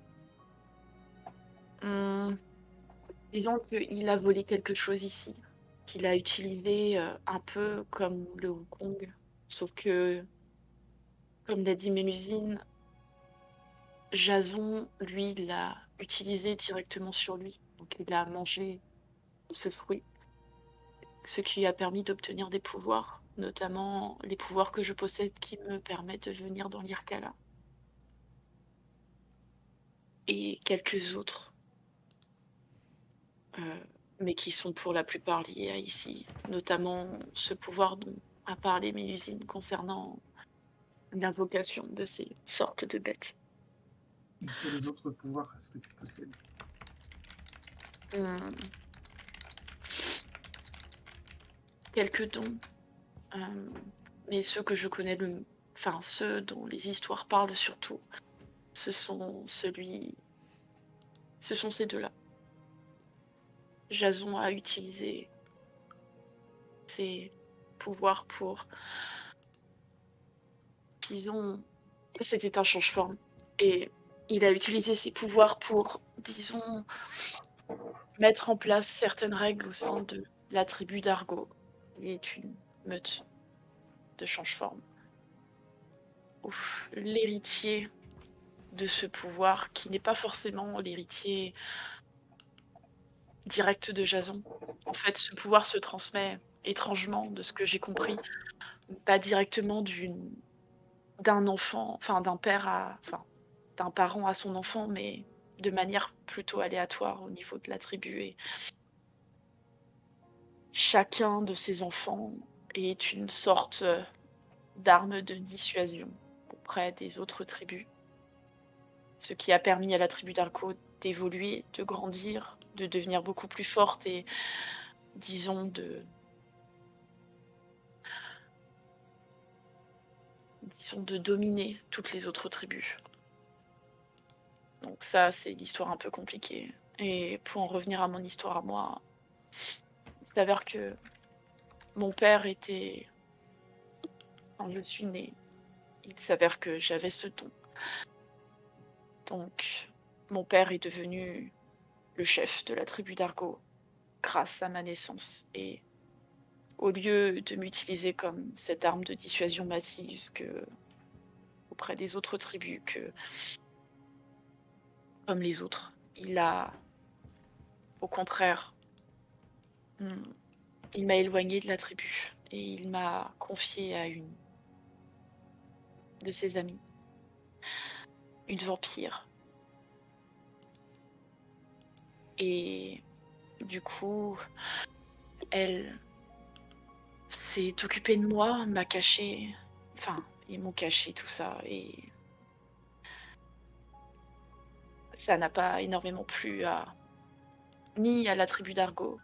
disons qu'il a volé quelque chose ici, qu'il a utilisé un peu comme le Wukong, sauf que, comme l'a dit Mélusine, Jason, lui, l'a utilisé directement sur lui. Donc il a mangé ce fruit, ce qui lui a permis d'obtenir des pouvoirs, notamment les pouvoirs que je possède qui me permettent de venir dans l'Irkala. Et quelques autres, mais qui sont pour la plupart liés à ici, notamment ce pouvoir dont a parlé Mélusine concernant l'invocation de ces sortes de bêtes. Et quels autres pouvoirs est-ce que tu possèdes? Quelques dons, mais ceux que je connais, ceux dont les histoires parlent surtout, ce sont ces deux-là. Jason a utilisé ses pouvoirs pour, disons, c'était un change-forme, et il a utilisé ses pouvoirs pour, disons, mettre en place certaines règles au sein de la tribu d'Argo, qui est une meute de change-forme. L'héritier de ce pouvoir, qui n'est pas forcément l'héritier direct de Jason. En fait, ce pouvoir se transmet étrangement, de ce que j'ai compris, pas directement d'un enfant, enfin d'un d'un parent à son enfant, mais de manière plutôt aléatoire au niveau de la tribu. Et chacun de ces enfants est une sorte d'arme de dissuasion auprès des autres tribus. Ce qui a permis à la tribu d'Arco d'évoluer, de grandir, de devenir beaucoup plus forte et, disons, disons, de dominer toutes les autres tribus. Donc ça, c'est l'histoire un peu compliquée. Et pour en revenir à mon histoire à moi, il s'avère que mon père était... Quand je suis née, il s'avère que j'avais ce don. Donc, mon père est devenu le chef de la tribu d'Argo grâce à ma naissance. Et au lieu de m'utiliser comme cette arme de dissuasion massive auprès des autres tribus, comme les autres, il a, au contraire, il m'a éloigné de la tribu et il m'a confié à une de ses amies, une vampire. Et du coup, elle s'est occupée de moi, m'a caché, enfin, ils m'ont caché tout ça et ça n'a pas énormément plu ni à la tribu d'Argo,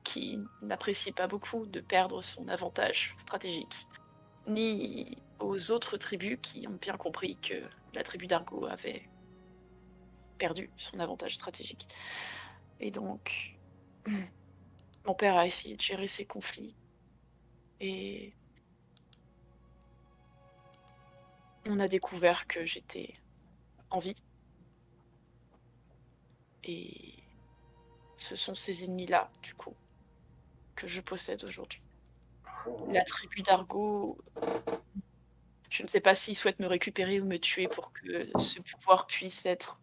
qui n'apprécie pas beaucoup de perdre son avantage stratégique, ni aux autres tribus qui ont bien compris que la tribu d'Argo avait perdu son avantage stratégique. Et donc, mon père a essayé de gérer ces conflits et on a découvert que j'étais en vie. Et ce sont ces ennemis-là, du coup, que je possède aujourd'hui. La tribu d'Argo, je ne sais pas s'ils souhaitent me récupérer ou me tuer pour que ce pouvoir puisse être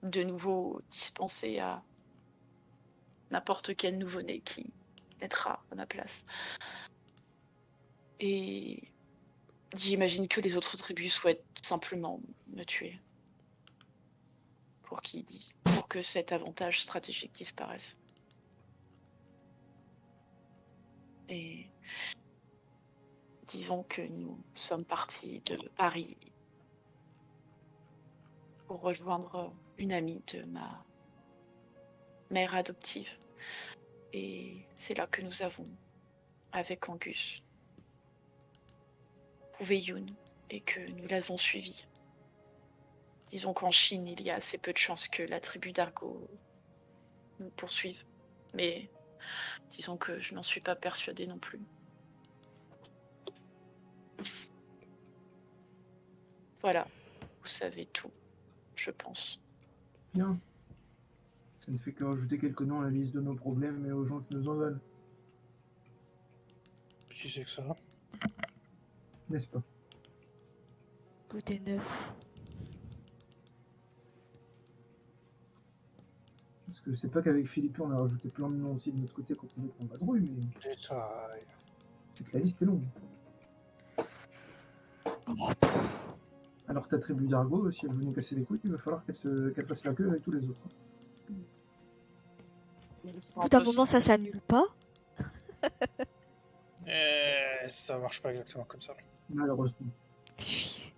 de nouveau dispensé à n'importe quel nouveau-né qui naîtra à ma place. Et j'imagine que les autres tribus souhaitent simplement me tuer pour que cet avantage stratégique disparaisse. Et disons que nous sommes partis de Paris pour rejoindre une amie de ma mère adoptive. Et c'est là que nous avons, avec Angus, trouvé Yoon et que nous l'avons suivi. Disons qu'en Chine, il y a assez peu de chances que la tribu d'Argo nous poursuive. Mais disons que je n'en suis pas persuadée non plus. Voilà, vous savez tout, je pense. Bien. Ça ne fait que rajouter quelques noms à la liste de nos problèmes et aux gens qui nous en veulent, Si c'est que ça. n'est-ce pas? Tout est neuf. Parce que c'est pas qu'avec Philippe on a rajouté plein de noms aussi de notre côté qu'on pouvait prendre vadrouille, mais Détail. c'est que la liste est longue. Alors ta tribu d'Argo, si elle veut nous casser les couilles, il va falloir qu'elle fasse la queue avec tous les autres. Au bout d'un moment, ça s'annule pas. Ça marche pas exactement comme ça. Malheureusement. Fais chier.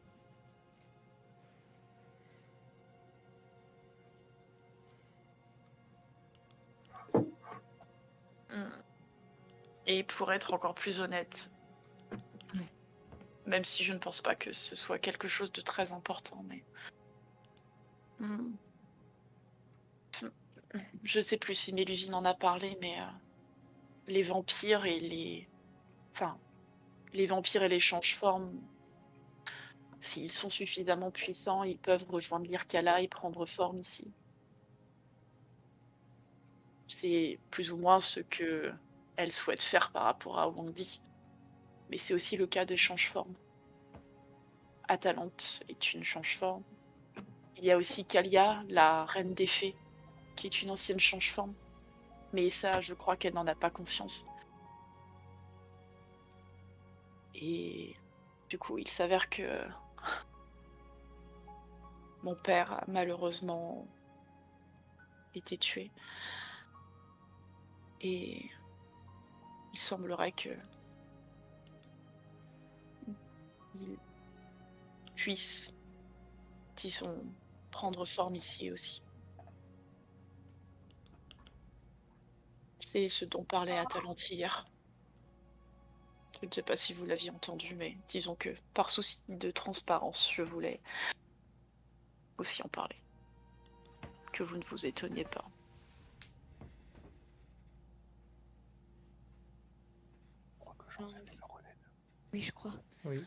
Et pour être encore plus honnête, même si je ne pense pas que ce soit quelque chose de très important, mais... Je sais plus si Mélusine en a parlé, mais les vampires et les... Enfin, les vampires et les change-formes, s'ils sont suffisamment puissants, ils peuvent rejoindre l'Irkala et prendre forme ici. C'est plus ou moins ce que elle souhaite faire par rapport à Wang Di. Mais c'est aussi le cas des change-formes. Atalante est une change-forme. Il y a aussi Kalia, la reine des fées, qui est une ancienne change-forme. Mais ça, je crois qu'elle n'en a pas conscience. Et du coup, il s'avère que mon père a malheureusement été tué. Et il semblerait que il puisse, disons, prendre forme ici aussi. C'est ce dont parlait Atalante hier. Je ne sais pas si vous l'aviez entendu, mais disons que par souci de transparence, je voulais aussi en parler. Que vous ne vous étonniez pas. Je crois que j'en sais la relève. Oui, je crois. Oui.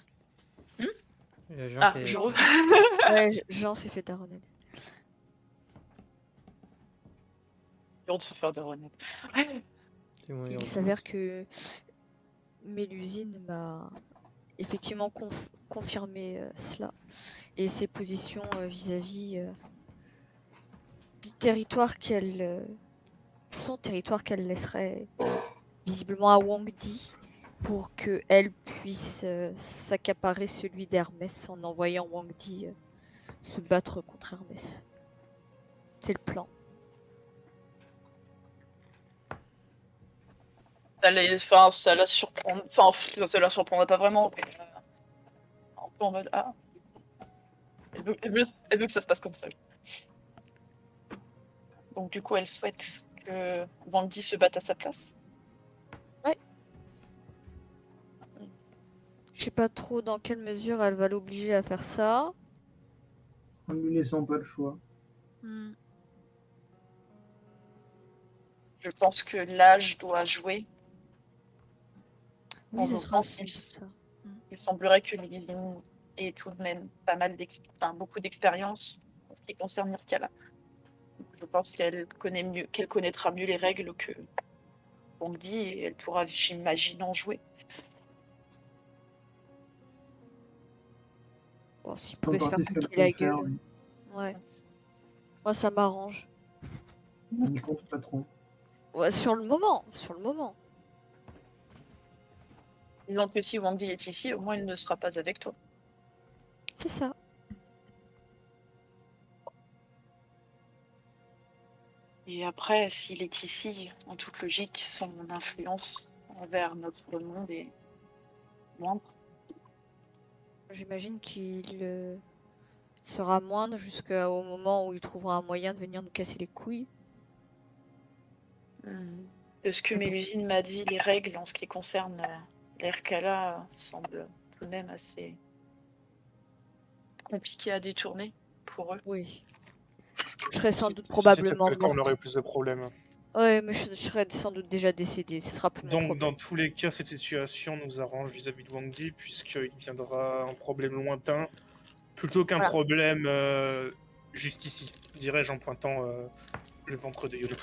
Hmm Il y a Jean Ah, qui est- je Non. reviens. Ouais, Jean s'est fait daronner. On de se faire des renards. c'est mon Il héros. s'avère que Mélusine m'a effectivement confirmé cela. Et ses positions vis-à-vis du territoire son territoire qu'elle laisserait visiblement à Wang Di pour qu'elle puisse s'accaparer celui d'Hermès en envoyant Wang Di se battre contre Hermès. C'est le plan. Ça la surprend. Enfin, ça la surprendrait pas vraiment. Mais, un peu en mode ah. Elle veut que ça se passe comme ça. Donc du coup, elle souhaite que Wandy se batte à sa place. Je sais pas trop dans quelle mesure elle va l'obliger à faire ça. En lui laissant pas le choix. Je pense que l'âge doit jouer. Oui, ce je sera pense sans doute ça. Il semblerait que Lily ait tout de même pas mal beaucoup d'expérience en ce qui concerne Mirkala. Je pense qu'elle connaîtra mieux les règles que Wandy et elle pourra, j'imagine, en jouer. Bon, s'il C'est en pouvait se faire partie ce qu'elle piquer la peut faire, gueule. oui. Ouais. Moi, ça m'arrange. On n'y compte pas trop. Ouais, sur le moment. Sur le moment. Disons que si Wandy est ici, au moins elle ne sera pas avec toi. C'est ça. Et après, s'il est ici, en toute logique, son influence envers notre monde est moindre. J'imagine qu'il sera moindre jusqu'au moment où il trouvera un moyen de venir nous casser les couilles. De ce que Mélusine m'a dit, les règles en ce qui concerne l'Erkala semblent tout de même assez compliquées à détourner pour eux. Oui. Je serais sans doute Si probablement c'était le cas, on morte. aurait plus de problèmes. Ouais, mais je serais sans doute déjà décédée. Ce sera plus mon Donc, problème. dans tous les cas, cette situation nous arrange vis-à-vis de Wang Di, puisqu'il viendra un problème lointain, plutôt qu'un Voilà. problème juste ici, dirais-je en pointant le ventre de Yolo.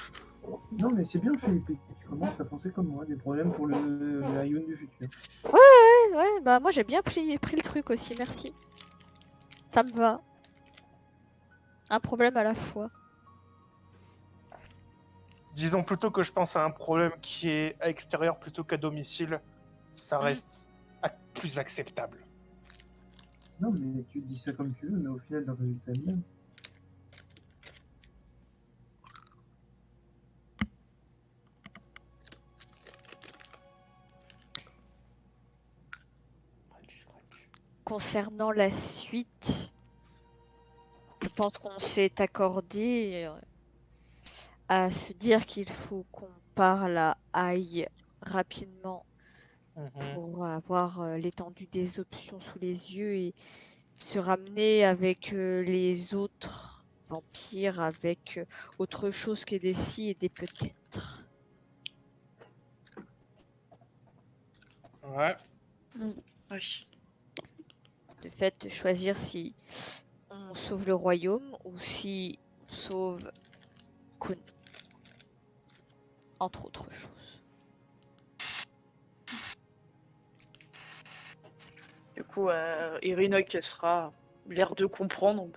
Non, mais c'est bien, Philippe. Tu commences à penser comme moi, des problèmes pour le Ayun du futur. Ouais, bah moi j'ai bien pris le truc aussi, merci. Ça me va. Un problème à la fois. Disons plutôt que je pense à un problème qui est à extérieur plutôt qu'à domicile, ça reste plus acceptable. Non, mais tu dis ça comme tu veux, mais au final, le résultat est le même. Concernant la suite, je pense qu'on s'est accordé à se dire qu'il faut qu'on parle à Aïe rapidement pour avoir l'étendue des options sous les yeux et se ramener avec les autres vampires, avec autre chose que des si et des peut-être. Ouais. Oui. De fait, choisir si on sauve le royaume ou si on sauve Kun. Entre autres choses. Du coup, Irinoc sera l'air de comprendre.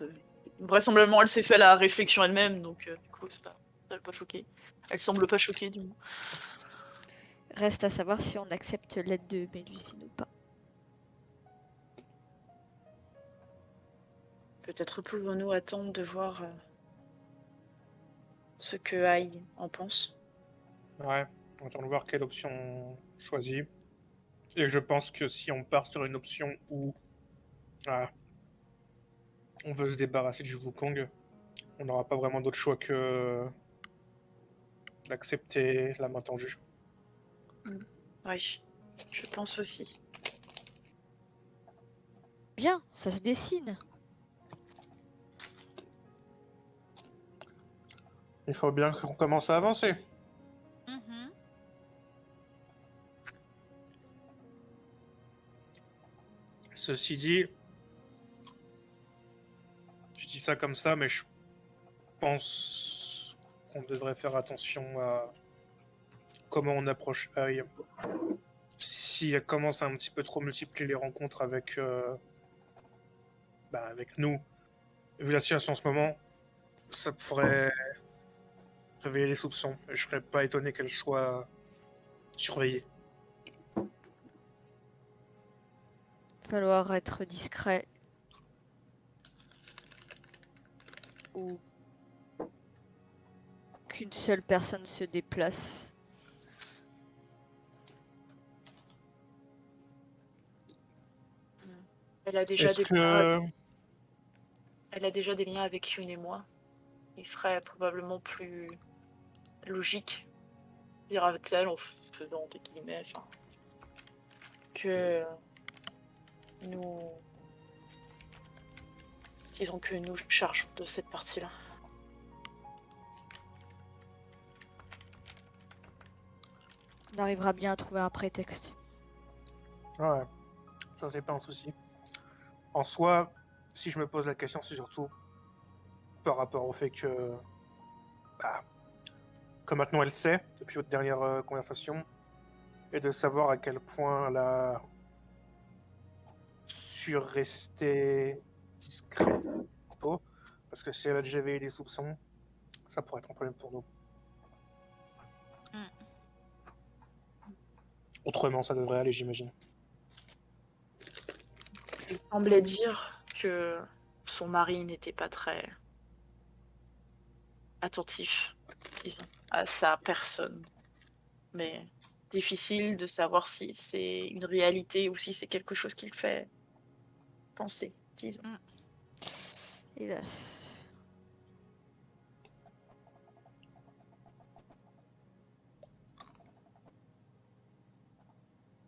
Vraisemblablement, elle s'est fait la réflexion elle-même, donc du coup, ça n'est pas choquée. Elle semble pas choquée, du moins. Reste à savoir si on accepte l'aide de Mélusine ou pas. Peut-être pouvons-nous attendre de voir ce que Aïe en pense. Ouais, on attend de voir quelle option on choisit. Et je pense que si on part sur une option où on veut se débarrasser du Wukong, on n'aura pas vraiment d'autre choix que d'accepter la main tendue. Oui. Je pense aussi. Bien, ça se dessine. Il faut bien qu'on commence à avancer. Mhm. Ceci dit, je dis ça comme ça, mais je pense qu'on devrait faire attention à comment on approche Aïe. Si elle commence à un petit peu trop multiplier les rencontres avec nous, vu la situation en ce moment, ça pourrait réveiller les soupçons. Et je serais pas étonné qu'elle soit surveillée. Falloir être discret. Ou qu'une seule personne se déplace. Elle a déjà Est-ce des liens, que... elle a déjà des liens avec Yun et moi. Il serait probablement plus logique, dira-t-elle en faisant des guillemets, enfin, que nous, disons que nous chargeons de cette partie-là. On arrivera bien à trouver un prétexte. Ouais, ça c'est pas un souci. En soi, si je me pose la question, c'est surtout par rapport au fait que maintenant elle sait, depuis votre dernière conversation, et de savoir à quel point elle a su rester discrète. Parce que si elle a déjà éveillé des soupçons, ça pourrait être un problème pour nous. Mm. Autrement, ça devrait aller, j'imagine. Il semblait dire que son mari n'était pas très attentif, disons, à sa personne. Mais difficile de savoir si c'est une réalité ou si c'est quelque chose qu'il fait penser, disons. Hélas.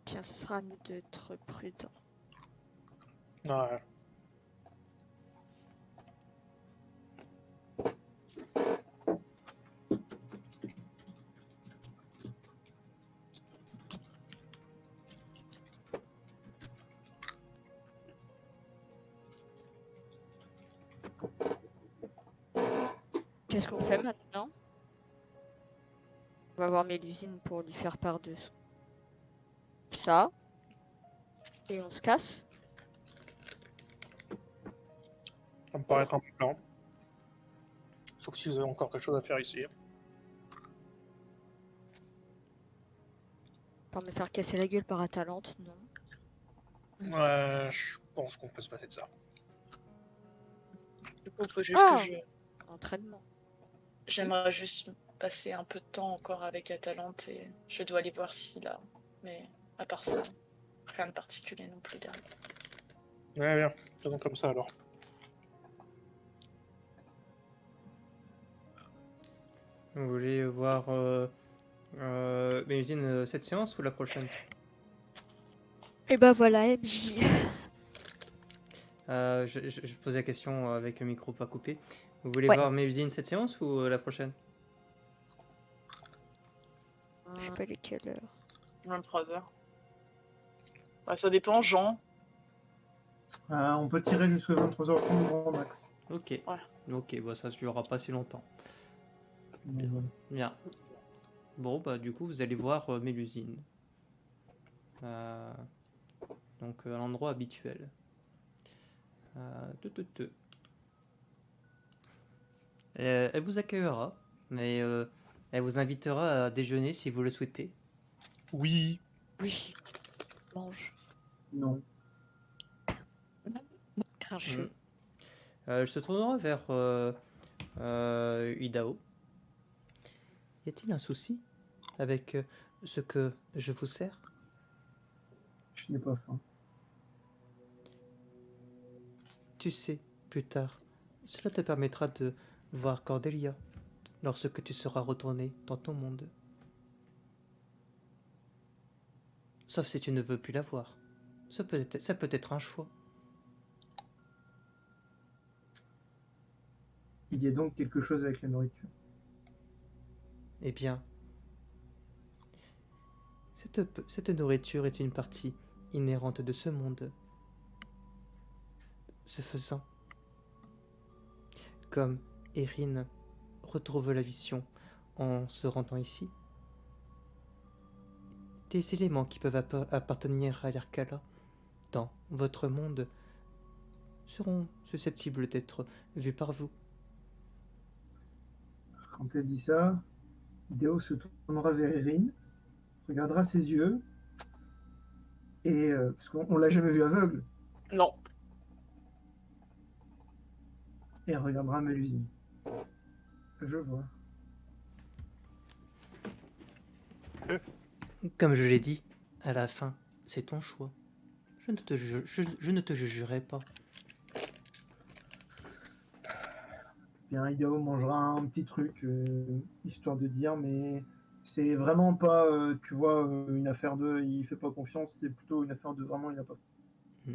Tiens, ce sera à nous d'être prudents. Ouais. Qu'est-ce qu'on fait maintenant? On va voir Mélusine pour lui faire part de ça. Et on se casse. Ça me paraît être un bon plan. Sauf si vous avez encore quelque chose à faire ici. Pas me faire casser la gueule par Atalante, non. Ouais, je pense qu'on peut se passer de ça. Du coup, il faut juste Ah que Entraînement. j'aimerais juste passer un peu de temps encore avec Atalante et je dois aller voir si là. Mais à part ça, rien de particulier non plus derrière. Ouais, bien. Faisons comme ça alors. Vous voulez voir Mélusine cette séance ou la prochaine? Et bah voilà, MJ. Je pose la question avec le micro pas coupé. Vous voulez Ouais. voir Mélusine cette séance ou la prochaine? Je sais pas les quelle heure. 23h. Bah, ça dépend, Jean. On peut tirer jusqu'à 23h30 grand max. Ok. Ouais. Ok, bah ça ne durera pas si longtemps. Donc, voilà. Bien. Bon, bah du coup, vous allez voir Mélusine. Donc, à l'endroit habituel. Elle vous accueillera, mais elle vous invitera à déjeuner si vous le souhaitez. Oui. Oui. Mange. Non. Grincheux. Je se tournera vers Idao. Y a-t-il un souci avec ce que je vous sers? Je n'ai pas faim. Tu sais, plus tard, cela te permettra de voir Cordelia lorsque tu seras retourné dans ton monde. Sauf si tu ne veux plus la voir. Ça peut être un choix. Il y a donc quelque chose avec la nourriture. Eh bien, cette nourriture est une partie inhérente de ce monde. Ce faisant, comme Erin retrouve la vision en se rendant ici, des éléments qui peuvent appartenir à l'Arcala dans votre monde seront susceptibles d'être vus par vous. Quand elle dit ça, Idéo se tournera vers Erin, regardera ses yeux, et parce qu'on l'a jamais vu aveugle, Non. et elle regardera Mélusine. Je vois. Comme je l'ai dit, à la fin, c'est ton choix. Je ne te jugerai pas. Bien, Idéo mangera un petit truc, histoire de dire, mais c'est vraiment pas, tu vois, une affaire de il fait pas confiance, c'est plutôt une affaire de vraiment il a pas. Mm.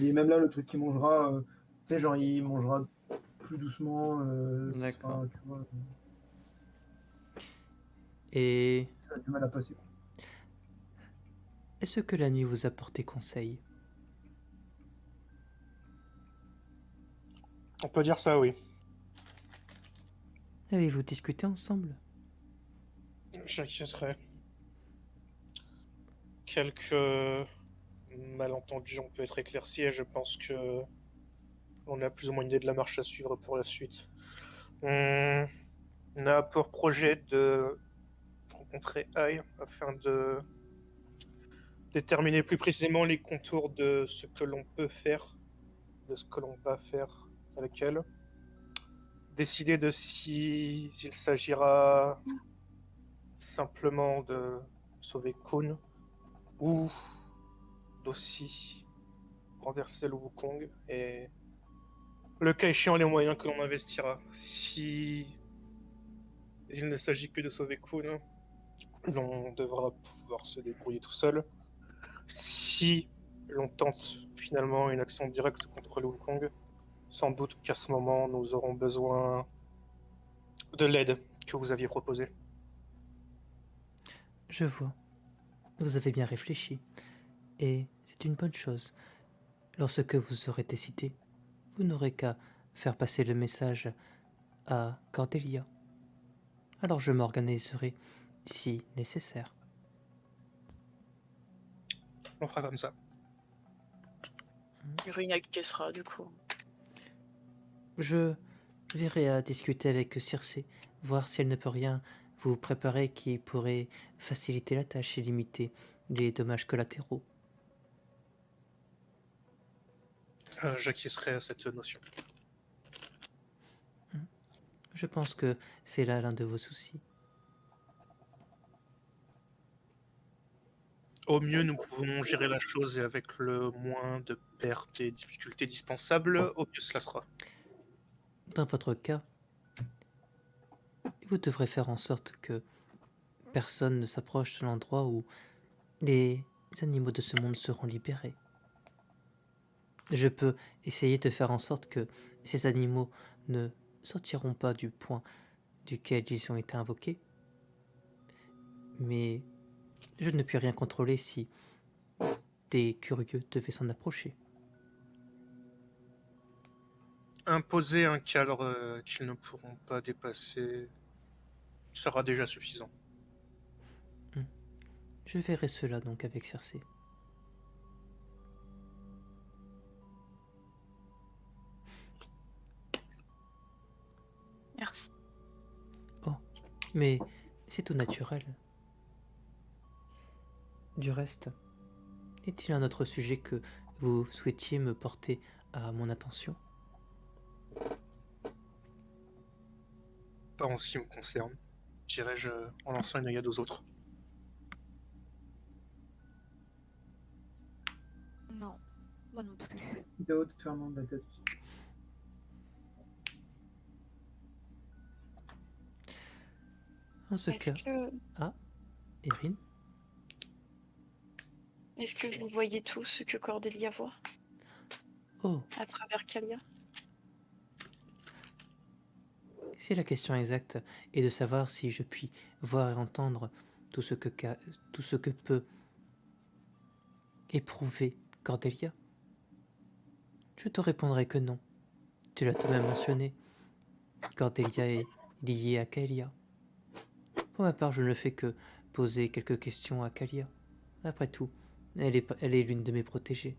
Et même là, le truc qu'il mangera, tu sais, genre il mangera plus doucement, D'accord. tu vois, Et ça a du mal à passer. est-ce que la nuit vous a porté conseil? On peut dire ça, oui. Avez-vous discuté ensemble? J'acquiescerai. Quelques malentendus ont pu être éclaircis et je pense que on a plus ou moins une idée de la marche à suivre pour la suite. On a pour projet de rencontrer Ai afin de déterminer plus précisément les contours de ce que l'on peut faire, de ce que l'on va faire avec elle. Décider de si il s'agira simplement de sauver Kun ou d'aussi renverser le Wukong et le cas échéant les moyens que l'on investira. Si il ne s'agit que de sauver Kun, l'on devra pouvoir se débrouiller tout seul. Si l'on tente finalement une action directe contre le Wukong, sans doute qu'à ce moment nous aurons besoin de l'aide que vous aviez proposée. Je vois. Vous avez bien réfléchi. Et c'est une bonne chose. Lorsque vous aurez décidé, vous n'aurez qu'à faire passer le message à Cordelia. Alors je m'organiserai si nécessaire. On fera comme ça. Erin acquiescera du coup. Je verrai à discuter avec Circé, voir si elle ne peut rien vous préparer qui pourrait faciliter la tâche et limiter les dommages collatéraux. J'acquiescerai à cette notion. Je pense que c'est là l'un de vos soucis. Au mieux, nous pouvons gérer la chose et avec le moins de pertes et difficultés dispensables, au mieux cela sera. Dans votre cas, vous devrez faire en sorte que personne ne s'approche de l'endroit où les animaux de ce monde seront libérés. Je peux essayer de faire en sorte que ces animaux ne sortiront pas du point duquel ils ont été invoqués, mais je ne puis rien contrôler si des curieux devaient s'en approcher. Imposer un cadre qu'ils ne pourront pas dépasser sera déjà suffisant. Je verrai cela donc avec Circé. Merci. Mais c'est tout naturel. Du reste, est-il un autre sujet que vous souhaitiez me porter à mon attention? Pas en ce qui me concerne, dirais-je en lançant une œillade aux autres. Non, moi non plus. Idéo te fermant de la tête. En ce cas, Est-ce que... Erin, Est-ce que vous voyez tout ce que Cordelia voit Oh, à travers Kalia? si la question exacte est de savoir si je puis voir et entendre tout ce que peut éprouver Cordelia, je te répondrai que non. Tu l'as toi-même mentionné, Cordelia est liée à Kalia. Pour ma part, je ne fais que poser quelques questions à Kalia. Après tout, elle est l'une de mes protégées.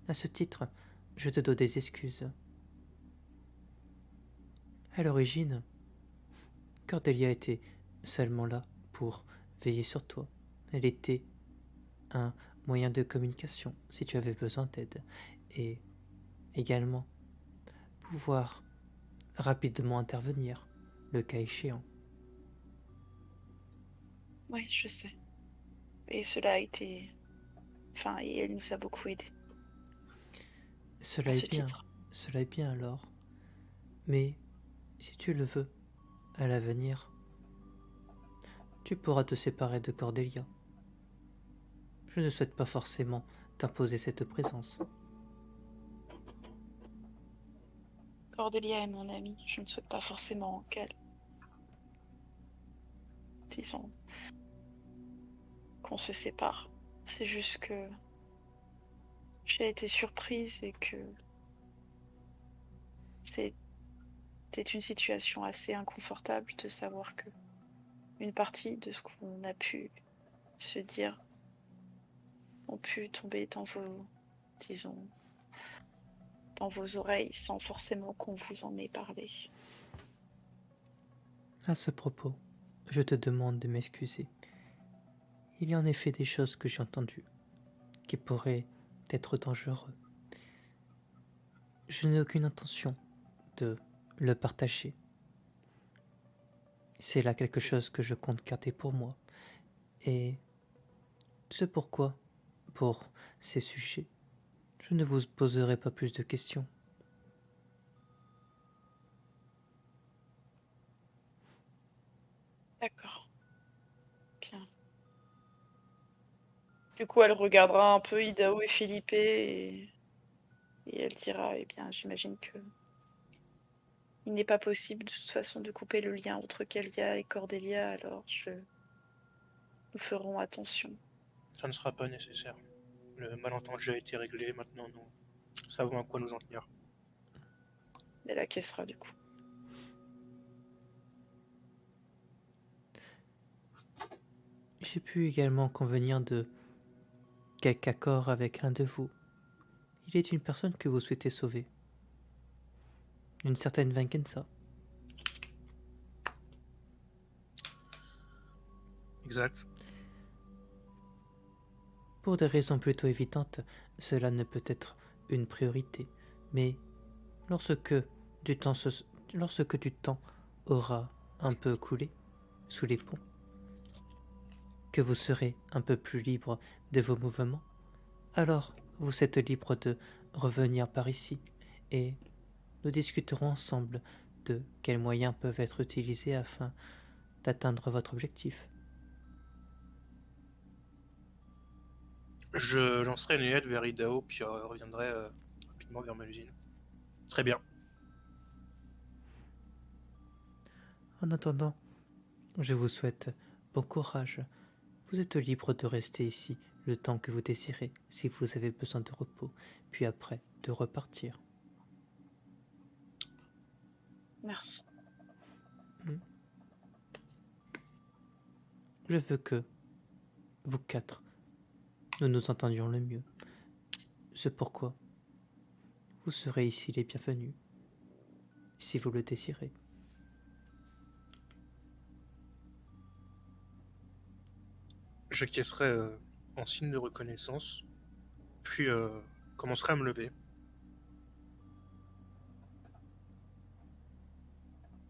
À ce titre, je te dois des excuses. À l'origine, Cordelia était seulement là pour veiller sur toi. Elle était un moyen de communication si tu avais besoin d'aide et également pouvoir rapidement intervenir, le cas échéant. Oui, je sais. Et cela a été... Enfin, et elle nous a beaucoup aidés Cela à est ce bien, titre. cela est bien alors. Mais si tu le veux, à l'avenir, tu pourras te séparer de Cordelia. Je ne souhaite pas forcément t'imposer cette présence. Cordelia est mon amie. Je ne souhaite pas forcément qu'elle... Disons, qu'on se sépare. C'est juste que j'ai été surprise et que c'était une situation assez inconfortable de savoir que une partie de ce qu'on a pu se dire ont pu tomber dans vos, disons, dans vos oreilles sans forcément qu'on vous en ait parlé. À ce propos, je te demande de m'excuser. Il y a en effet des choses que j'ai entendues qui pourraient être dangereuses. Je n'ai aucune intention de le partager. C'est là quelque chose que je compte garder pour moi. Et c'est pourquoi, pour ces sujets, je ne vous poserai pas plus de questions. D'accord. Bien. Du coup, elle regardera un peu Idao et Philippe et elle dira, eh bien, j'imagine que il n'est pas possible de toute façon de couper le lien entre Kalia et Cordelia, alors nous ferons attention. Ça ne sera pas nécessaire. Le malentendu a été réglé, maintenant nous savons à quoi nous en tenir. Elle acquiescera du coup. J'ai pu également convenir de quelque accord avec l'un de vous. Il est une personne que vous souhaitez sauver. Une certaine Vincenza. Exact. Pour des raisons plutôt évidentes, cela ne peut être une priorité. Mais lorsque lorsque du temps aura un peu coulé sous les ponts, que vous serez un peu plus libre de vos mouvements, alors vous êtes libre de revenir par ici et nous discuterons ensemble de quels moyens peuvent être utilisés afin d'atteindre votre objectif. Je lancerai une aide vers Idao, puis reviendrai rapidement vers ma usine. Très bien. En attendant, je vous souhaite bon courage. Vous êtes libre de rester ici le temps que vous désirez, si vous avez besoin de repos, puis après de repartir. Merci. Je veux que vous quatre, nous nous entendions le mieux. C'est pourquoi vous serez ici les bienvenus, si vous le désirez. J'acquiescerai en signe de reconnaissance, puis commencerai à me lever.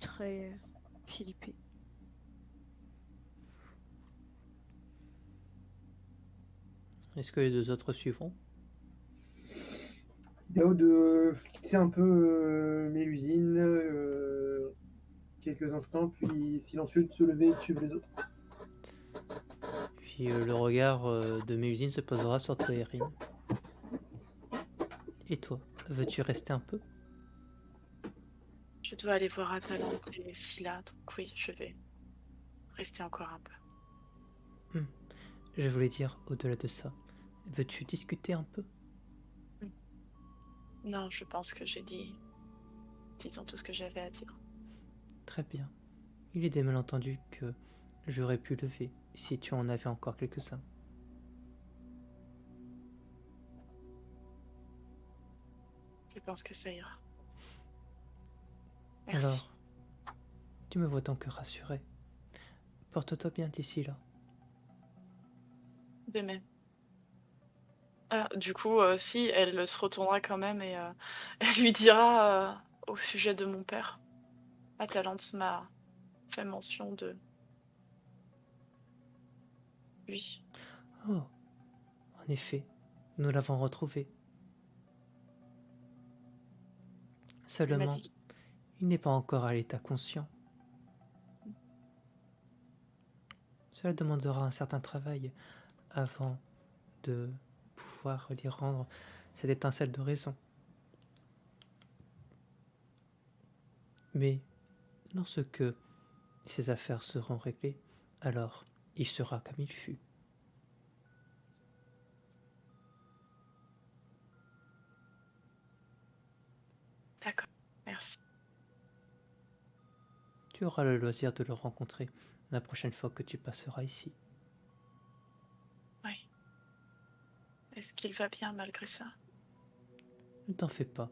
Très Philippe. Est-ce que les deux autres suivront? Idao de fixer un peu Mélusine, quelques instants, puis silencieux de se lever et de suivre les autres. Puis le regard de Mélusine se posera sur toi, Erin. Et toi, veux-tu rester un peu? Je dois aller voir Atalante et Scylla, donc oui, je vais rester encore un peu. Je voulais dire au-delà de ça. Veux-tu discuter un peu? Non, je pense que j'ai dit, disons, tout ce que j'avais à dire. Très bien. Il est des malentendus que j'aurais pu lever si tu en avais encore quelques-uns. Je pense que ça ira. Merci. Alors, tu me vois donc rassuré. Porte-toi bien d'ici là. De même. Ah, du coup, si, elle se retournera quand même et elle lui dira au sujet de mon père. Atalante m'a fait mention de lui. Oh, en effet, nous l'avons retrouvé. Elle m'a Seulement, dit. il n'est pas encore à l'état conscient. Cela demandera un certain travail avant de pouvoir lui rendre cette étincelle de raison. Mais lorsque ses affaires seront réglées, alors il sera comme il fut. D'accord, merci. Tu auras le loisir de le rencontrer la prochaine fois que tu passeras ici. Oui. Est-ce qu'il va bien malgré ça? Ne t'en fais pas.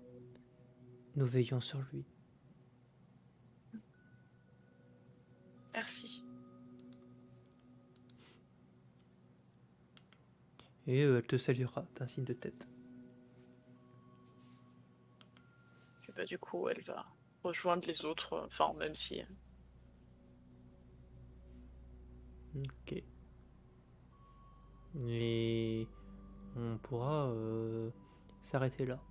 Nous veillons sur lui. Merci. Et elle te saluera d'un signe de tête. Et bah, du coup, elle va rejoindre les autres, enfin, même si. Ok. Et on pourra s'arrêter là.